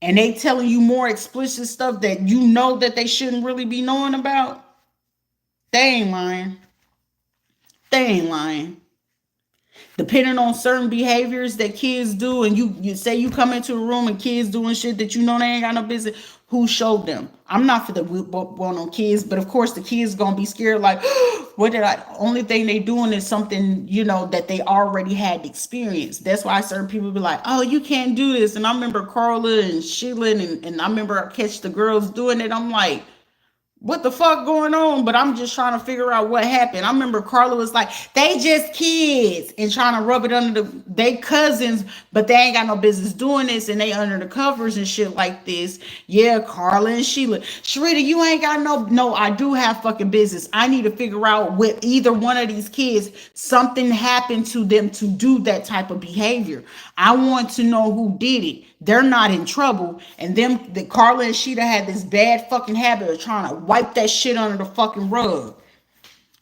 and they telling you more explicit stuff that you know that they shouldn't really be knowing about, they ain't lying. They ain't lying. Depending on certain behaviors that kids do, and you say you come into a room and kids doing shit that you know they ain't got no business, who showed them? I'm not for the one on kids, but of course the kids gonna be scared like, what did I, only thing they doing is something, that they already had experienced. That's why certain people be like, oh, you can't do this. And I remember Carla and Sheila, and I remember I catch the girls doing it. I'm like, what the fuck going on? But I'm just trying to figure out what happened. I remember Carla was like, they just kids, and trying to rub it under they cousins, but they ain't got no business doing this, and they under the covers and shit like this. Yeah, Carla and Sheila. Sharita, you ain't got no, I do have fucking business. I need to figure out with either one of these kids, something happened to them to do that type of behavior. I want to know who did it. They're not in trouble. And the Carla and Sheeta had this bad fucking habit of trying to wipe that shit under the fucking rug.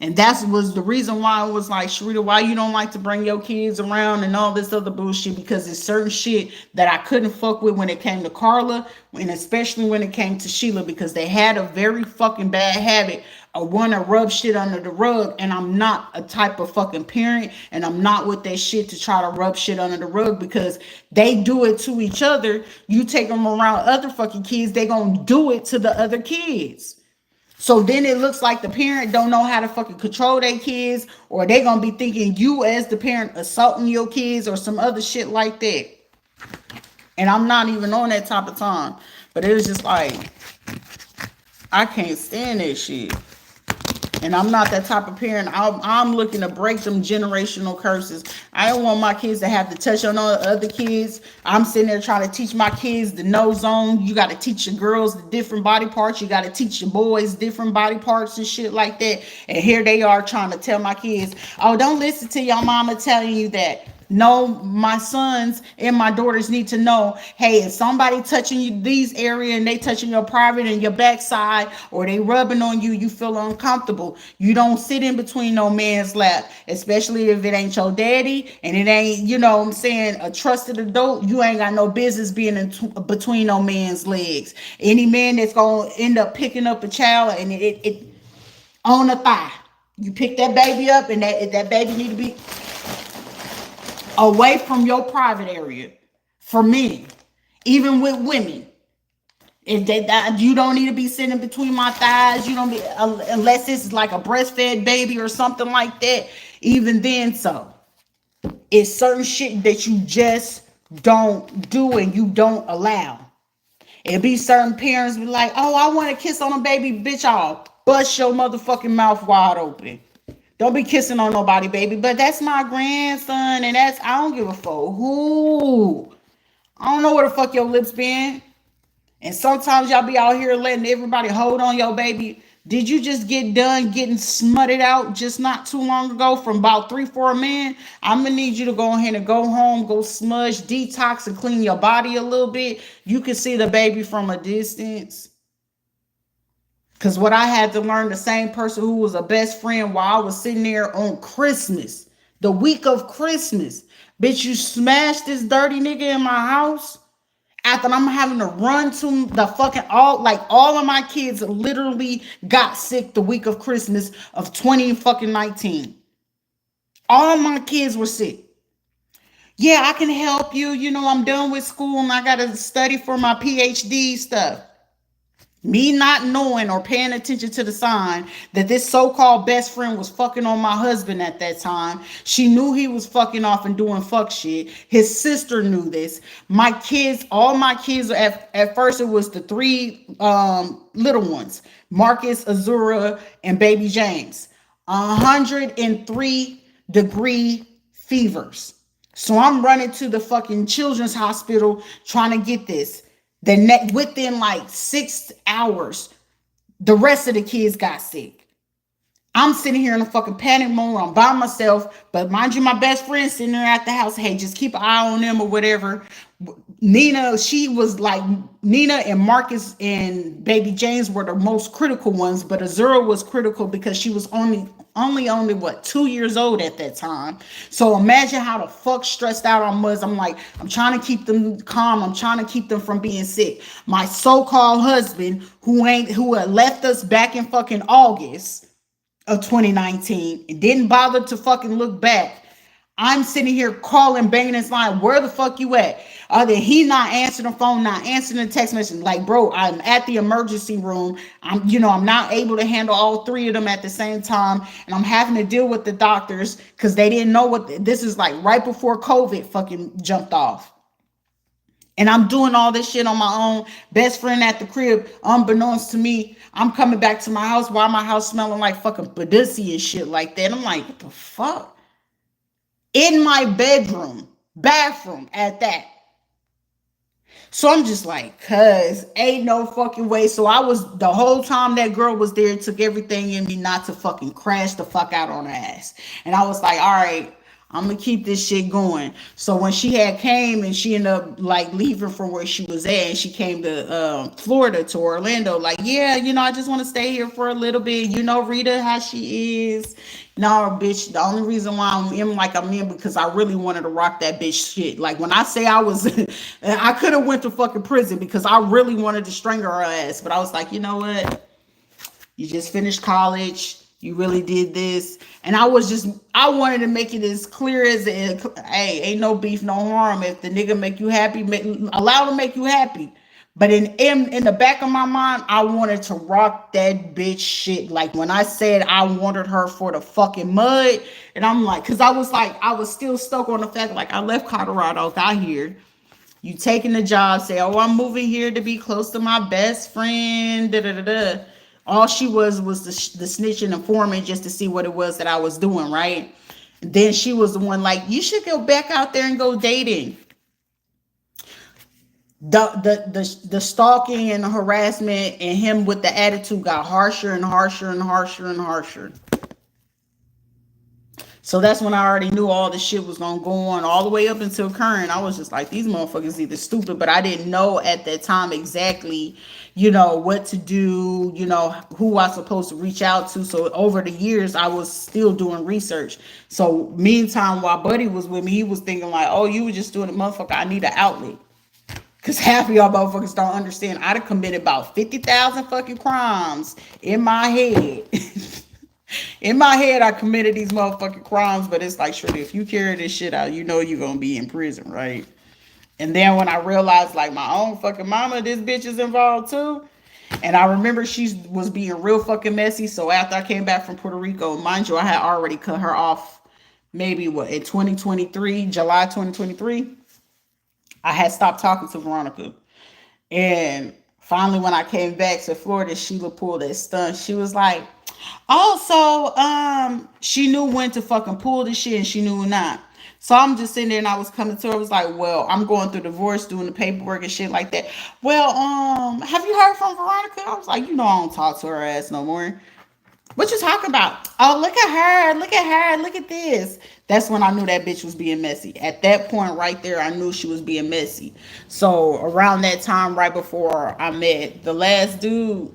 And that was the reason why I was like, Sharita, why you don't like to bring your kids around and all this other bullshit? Because it's certain shit that I couldn't fuck with when it came to Carla, and especially when it came to Sheila, because they had a very fucking bad habit of wanting to rub shit under the rug. And I'm not a type of fucking parent, and I'm not with that shit to try to rub shit under the rug, because they do it to each other. You take them around other fucking kids, they gonna do it to the other kids. So then it looks like the parent don't know how to fucking control their kids, or they gonna be thinking you as the parent assaulting your kids or some other shit like that. And I'm not even on that type of time. But it was just like, I can't stand that shit. And I'm not that type of parent. I'm looking to break them generational curses. I don't want my kids to have to touch on other kids. I'm sitting there trying to teach my kids the no zone. You got to teach your girls the different body parts. You got to teach your boys different body parts and shit like that. And here they are trying to tell my kids, oh, don't listen to your mama telling you that. No, my sons and my daughters need to know, hey, if somebody touching you these area and they touching your private and your backside, or they rubbing on you, you feel uncomfortable. You don't sit in between no man's lap, especially if it ain't your daddy and it ain't, you know what I'm saying, a trusted adult. You ain't got no business being in between no man's legs. Any man that's going to end up picking up a child and it on the thigh. You pick that baby up and that baby need to be away from your private area. For men, even with women, if you don't need to be sitting between my thighs. You don't be, unless it's like a breastfed baby or something like that. Even then, so it's certain shit that you just don't do and you don't allow. It be certain parents be like, oh, I want to kiss on a baby. Bitch, I'll bust your motherfucking mouth wide open. Don't be kissing on nobody, baby. But that's my grandson, and I don't give a fuck who. I don't know where the fuck your lips been. And sometimes y'all be out here letting everybody hold on your baby. Did you just get done getting smutted out just not too long ago from about 3-4 men? I'm gonna need you to go ahead and go home, go smudge, detox, and clean your body a little bit. You can see the baby from a distance. Because what I had to learn, the same person who was a best friend while I was sitting there on Christmas, the week of Christmas. Bitch, you smashed this dirty nigga in my house after I'm having to run to the fucking all of my kids literally got sick the week of Christmas of 2019. All my kids were sick. Yeah, I can help you. You know, I'm done with school and I got to study for my PhD stuff. Me not knowing or paying attention to the sign that this so-called best friend was fucking on my husband at that time. She knew he was fucking off and doing fuck shit. His sister knew this. My kids, all my kids, at first it was the three little ones, Marcus, Azura, and baby James. 103-degree fevers. So I'm running to the fucking children's hospital trying to get this. Within like 6 hours, the rest of the kids got sick. I'm sitting here in a fucking panic mode. I'm by myself. But mind you, my best friend sitting there at the house. Hey, just keep an eye on them or whatever. Nina, she was like, Nina and Marcus and baby James were the most critical ones. But Azura was critical because she was only what, 2 years old at that time. So imagine how the fuck stressed out I was. I'm like, I'm trying to keep them calm. I'm trying to keep them from being sick. My so-called husband, who had left us back in fucking August of 2019 and didn't bother to fucking look back. I'm sitting here calling, banging his line. Where the fuck you at? Then he not answering the phone, not answering the text message. Like, bro, I'm at the emergency room. I'm not able to handle all three of them at the same time. And I'm having to deal with the doctors because they didn't know this is like right before COVID fucking jumped off. And I'm doing all this shit on my own. Best friend at the crib, unbeknownst to me. I'm coming back to my house while my house smelling like fucking Badussi and shit like that. I'm like, what the fuck? In my bathroom at that. So I'm just like, cuz ain't no fucking way. So I was, the whole time that girl was there, it took everything in me not to fucking crash the fuck out on her ass. And I was like, all right, I'm gonna keep this shit going. So when she had came and she ended up like leaving from where she was at, and she came to Florida, to Orlando, like, yeah, I just want to stay here for a little bit. Rita, how she is. No, bitch, the only reason why I'm in like I'm in because I really wanted to rock that bitch shit. Like when I say I was, I could have went to fucking prison because I really wanted to strangle her ass. But I was like, you know what? You just finished college. You really did this. And I wanted to make it as clear as, hey, ain't no beef, no harm. If the nigga make you happy, allow to make you happy. But in the back of my mind, I wanted to rock that bitch shit. Like when I said I wanted her for the fucking mud. And I'm like, because I was still stuck on the fact, like I left Colorado, got here. You taking the job, say, oh, I'm moving here to be close to my best friend, da da da da. All she was the snitch and informant just to see what it was that I was doing, right? Then she was the one like, you should go back out there and go dating. The stalking and the harassment and him with the attitude got harsher and harsher and harsher and harsher. So that's when I already knew all this shit was gonna go on all the way up until current. I was just like, these motherfuckers either stupid, but I didn't know at that time exactly, what to do, who I was supposed to reach out to. So over the years, I was still doing research. So meantime, while Buddy was with me, he was thinking like, oh, you were just doing it, motherfucker. I need an outlet. Cause half of y'all motherfuckers don't understand. I'd have committed about 50,000 fucking crimes in my head. In my head, I committed these motherfucking crimes, but it's like, sure, if you carry this shit out, you know you're gonna be in prison, right? And then when I realized, like, my own fucking mama, this bitch is involved too. And I remember she was being real fucking messy. So after I came back from Puerto Rico, mind you, I had already cut her off maybe in 2023, July 2023. I had stopped talking to Veronica. And finally, when I came back to Florida, Sheila pulled that stunt. She was like, also, she knew when to fucking pull this shit and she knew not. So I'm just sitting there and I was coming to her. I was like, well, I'm going through divorce, doing the paperwork and shit like that. Well, have you heard from Veronica? I was like, I don't talk to her ass no more. What you talking about? Oh, look at her. Look at her. Look at this. That's when I knew that bitch was being messy. At that point right there, I knew she was being messy. So around that time, right before I met the last dude,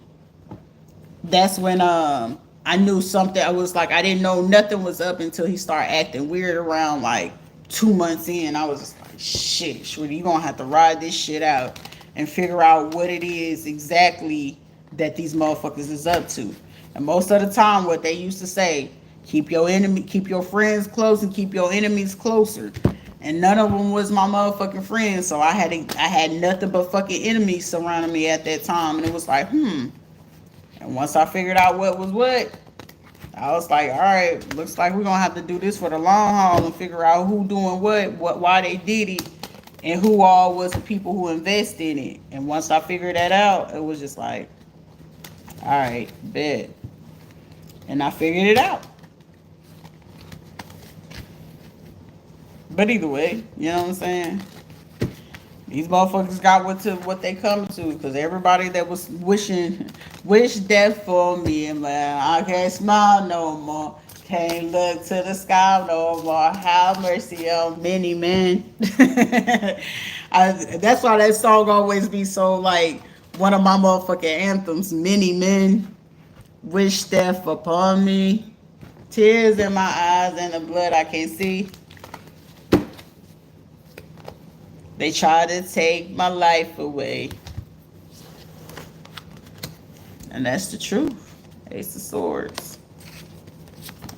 that's when I knew something. I was like, I didn't know nothing was up until he started acting weird around like 2 months in. I was just like, shit, Shorty, you gonna have to ride this shit out and figure out what it is exactly that these motherfuckers is up to. And most of the time, what they used to say, keep your friends close and keep your enemies closer. And none of them was my motherfucking friends, so I had nothing but fucking enemies surrounding me at that time, and it was like, And once I figured out what was what, I was like, all right, looks like we're gonna have to do this for the long haul and figure out who doing what, why they did it, and who all was the people who invest in it. And once I figured that out, it was just like, all right, bet. And I figured it out. But either way, you know what I'm saying? These motherfuckers got what they coming to, because everybody that was wish death for me, and man, I can't smile no more, can't look to the sky no more. Have mercy on many men. That's why that song always be so like one of my motherfucking anthems. Many men wish death upon me, tears in my eyes and the blood I can't see. They try to take my life away. And that's the truth. Ace of Swords.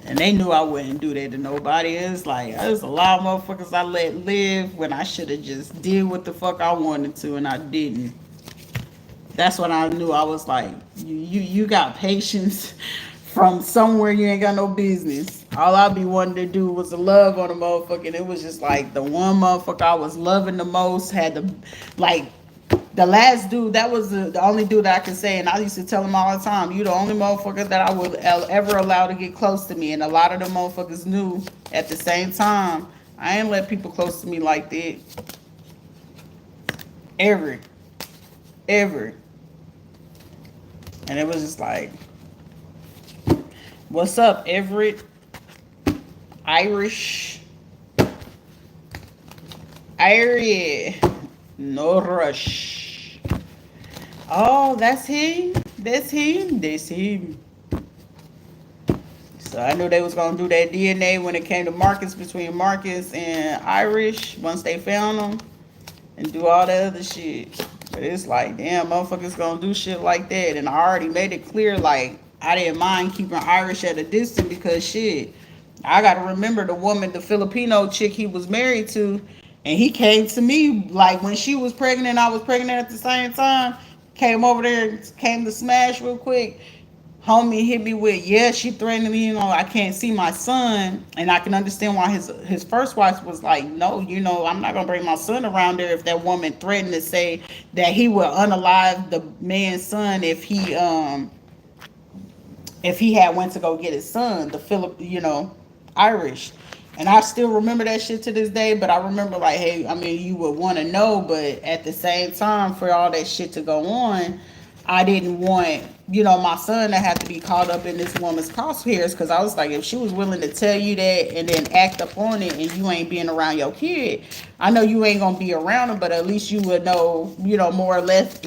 And they knew I wouldn't do that to nobody. It's like, there's a lot of motherfuckers I let live when I should have just did what the fuck I wanted to, and I didn't. That's when I knew. I was like, you got patience from somewhere you ain't got no business. All I be wanting to do was to love on a motherfucker. And it was just like the one motherfucker I was loving the most had the, like, the last dude, that was the only dude that I could say. And I used to tell him all the time, you the only motherfucker that I would ever allow to get close to me. And a lot of the motherfuckers knew at the same time, I ain't let people close to me like that. Ever. Ever. And it was just like, what's up, Everett? Irish. No rush. Oh, that's him. That's him. That's him. So I knew they was gonna do that DNA when it came to Marcus, between Marcus and Irish, once they found them, and do all that other shit. But it's like, damn, motherfuckers gonna do shit like that. And I already made it clear, like, I didn't mind keeping Irish at a distance, because shit, I gotta remember the woman, the Filipino chick he was married to, and he came to me, like, when she was pregnant and I was pregnant at the same time, came over there and came to smash real quick. Homie hit me with, yeah, she threatened me, I can't see my son. And I can understand why his first wife was like, no, I'm not gonna bring my son around there if that woman threatened to say that he would unalive the man's son if he if he had went to go get his son, the Irish. And I still remember that shit to this day, but I remember like, hey, I mean, you would want to know, but at the same time, for all that shit to go on, I didn't want, my son to have to be caught up in this woman's crosshairs, because I was like, if she was willing to tell you that and then act up on it and you ain't being around your kid, I know you ain't gonna be around him, but at least you would know, more or less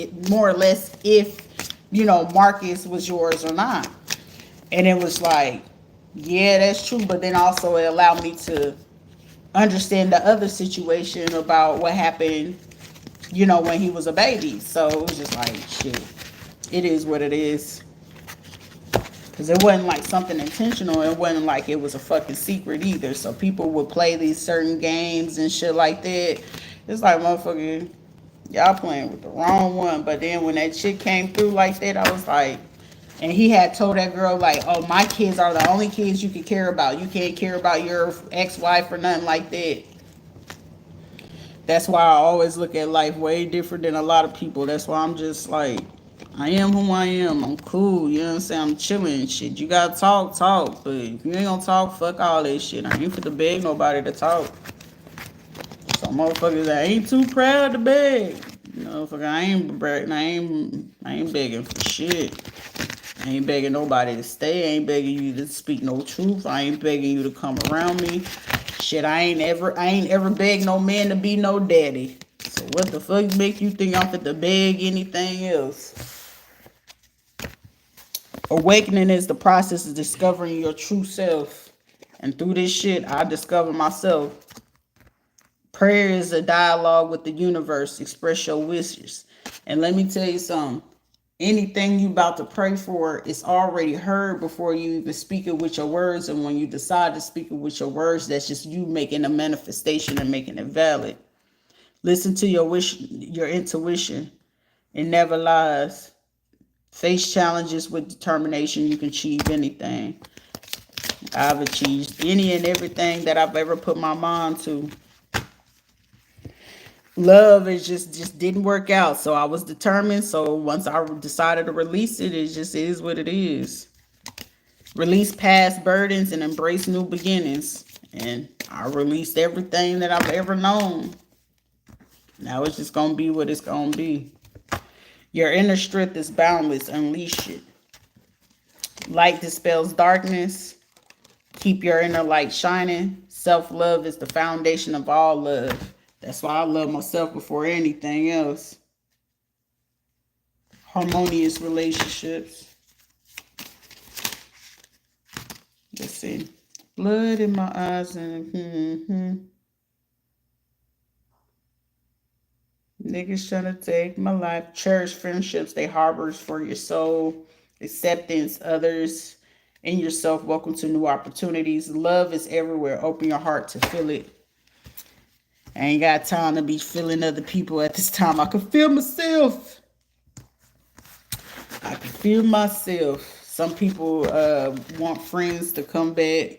if, Marcus was yours or not. And it was like, yeah, that's true. But then also it allowed me to understand the other situation about what happened, when he was a baby. So it was just like, shit, it is what it is. Because it wasn't like something intentional. It wasn't like it was a fucking secret either. So people would play these certain games and shit like that. It's like, motherfucker, y'all playing with the wrong one. But then when that shit came through like that, I was like, and he had told that girl like, oh, my kids are the only kids you can care about. You can't care about your ex-wife or nothing like that. That's why I always look at life way different than a lot of people. That's why I'm just like, I am who I am. I'm cool. You know what I'm saying? I'm chilling and shit. You gotta talk. But if you ain't gonna talk, fuck all that shit. I ain't finna beg nobody to talk. Some motherfuckers that ain't too proud to beg. Fucker, I ain't begging for shit. I ain't begging nobody to stay. I ain't begging you to speak no truth. I ain't begging you to come around me. Shit, I ain't ever begged no man to be no daddy. So what the fuck make you think I'm fit to beg anything else? Awakening is the process of discovering your true self. And through this shit, I discover myself. Prayer is a dialogue with the universe. Express your wishes. And let me tell you something. Anything you about to pray for is already heard before you even speak it with your words. And when you decide to speak it with your words, that's just you making a manifestation and making it valid. Listen to your intuition. It never lies. Face challenges with determination. You can achieve anything. I've achieved any and everything that I've ever put my mind to. Love is just didn't work out, so I was determined. So once I decided to release it, it just is what it is. Release past burdens and embrace new beginnings. And I released everything that I've ever known. Now it's just gonna be what it's gonna be. Your inner strength is boundless. Unleash it. Light dispels darkness. Keep your inner light shining. Self-love is the foundation of all love. That's why I love myself before anything else. Harmonious relationships. Let's see. Blood in my eyes and niggas trying to take my life. Cherish friendships. They harbors for your soul. Acceptance. Others and yourself. Welcome to new opportunities. Love is everywhere. Open your heart to feel it. I ain't got time to be feeling other people at this time. I can feel myself. I can feel myself. Some people want friends to come back.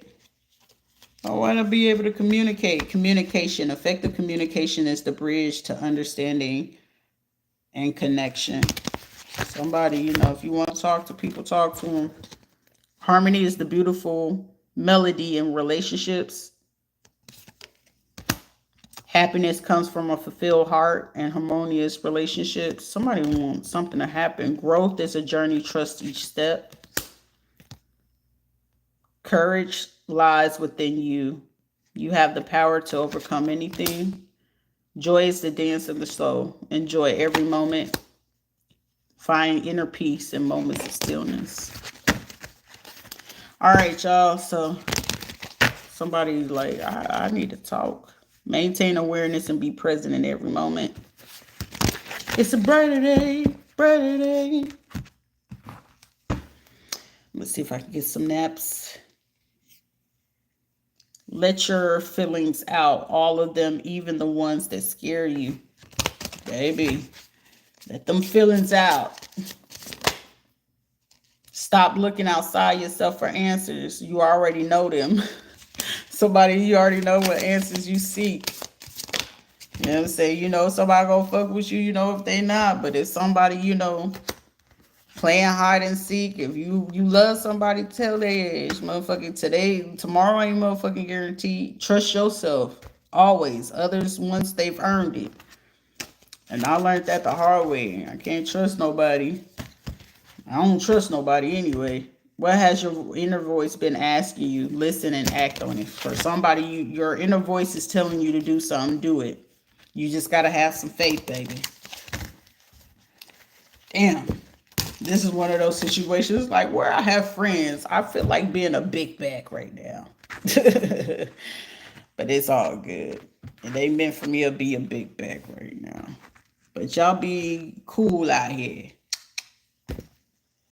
I want to be able to communicate. Communication. Effective communication is the bridge to understanding and connection. Somebody, if you want to talk to people, talk to them. Harmony is the beautiful melody in relationships. Happiness comes from a fulfilled heart and harmonious relationships. Somebody wants something to happen. Growth is a journey. Trust each step. Courage lies within you. You have the power to overcome anything. Joy is the dance of the soul. Enjoy every moment. Find inner peace in moments of stillness. All right, y'all. So somebody like, I need to talk. Maintain awareness and be present in every moment. It's a brighter day, brighter day. Let's see if I can get some naps. Let your feelings out, all of them, even the ones that scare you. Baby, let them feelings out. Stop looking outside yourself for answers. You already know them. Somebody, you already know what answers you seek. You know what I'm saying? Somebody gonna fuck with you, if they not. But if somebody, playing hide and seek. If you love somebody, tell their age. Motherfucking today, tomorrow ain't motherfucking guaranteed. Trust yourself. Always. Others once they've earned it. And I learned that the hard way. I can't trust nobody. I don't trust nobody anyway. What has your inner voice been asking you? Listen and act on it. For somebody, your inner voice is telling you to do something, do it. You just got to have some faith, baby. Damn. This is one of those situations like where I have friends. I feel like being a big bag right now. But it's all good. It ain't meant for me to be a big bag right now. But y'all be cool out here.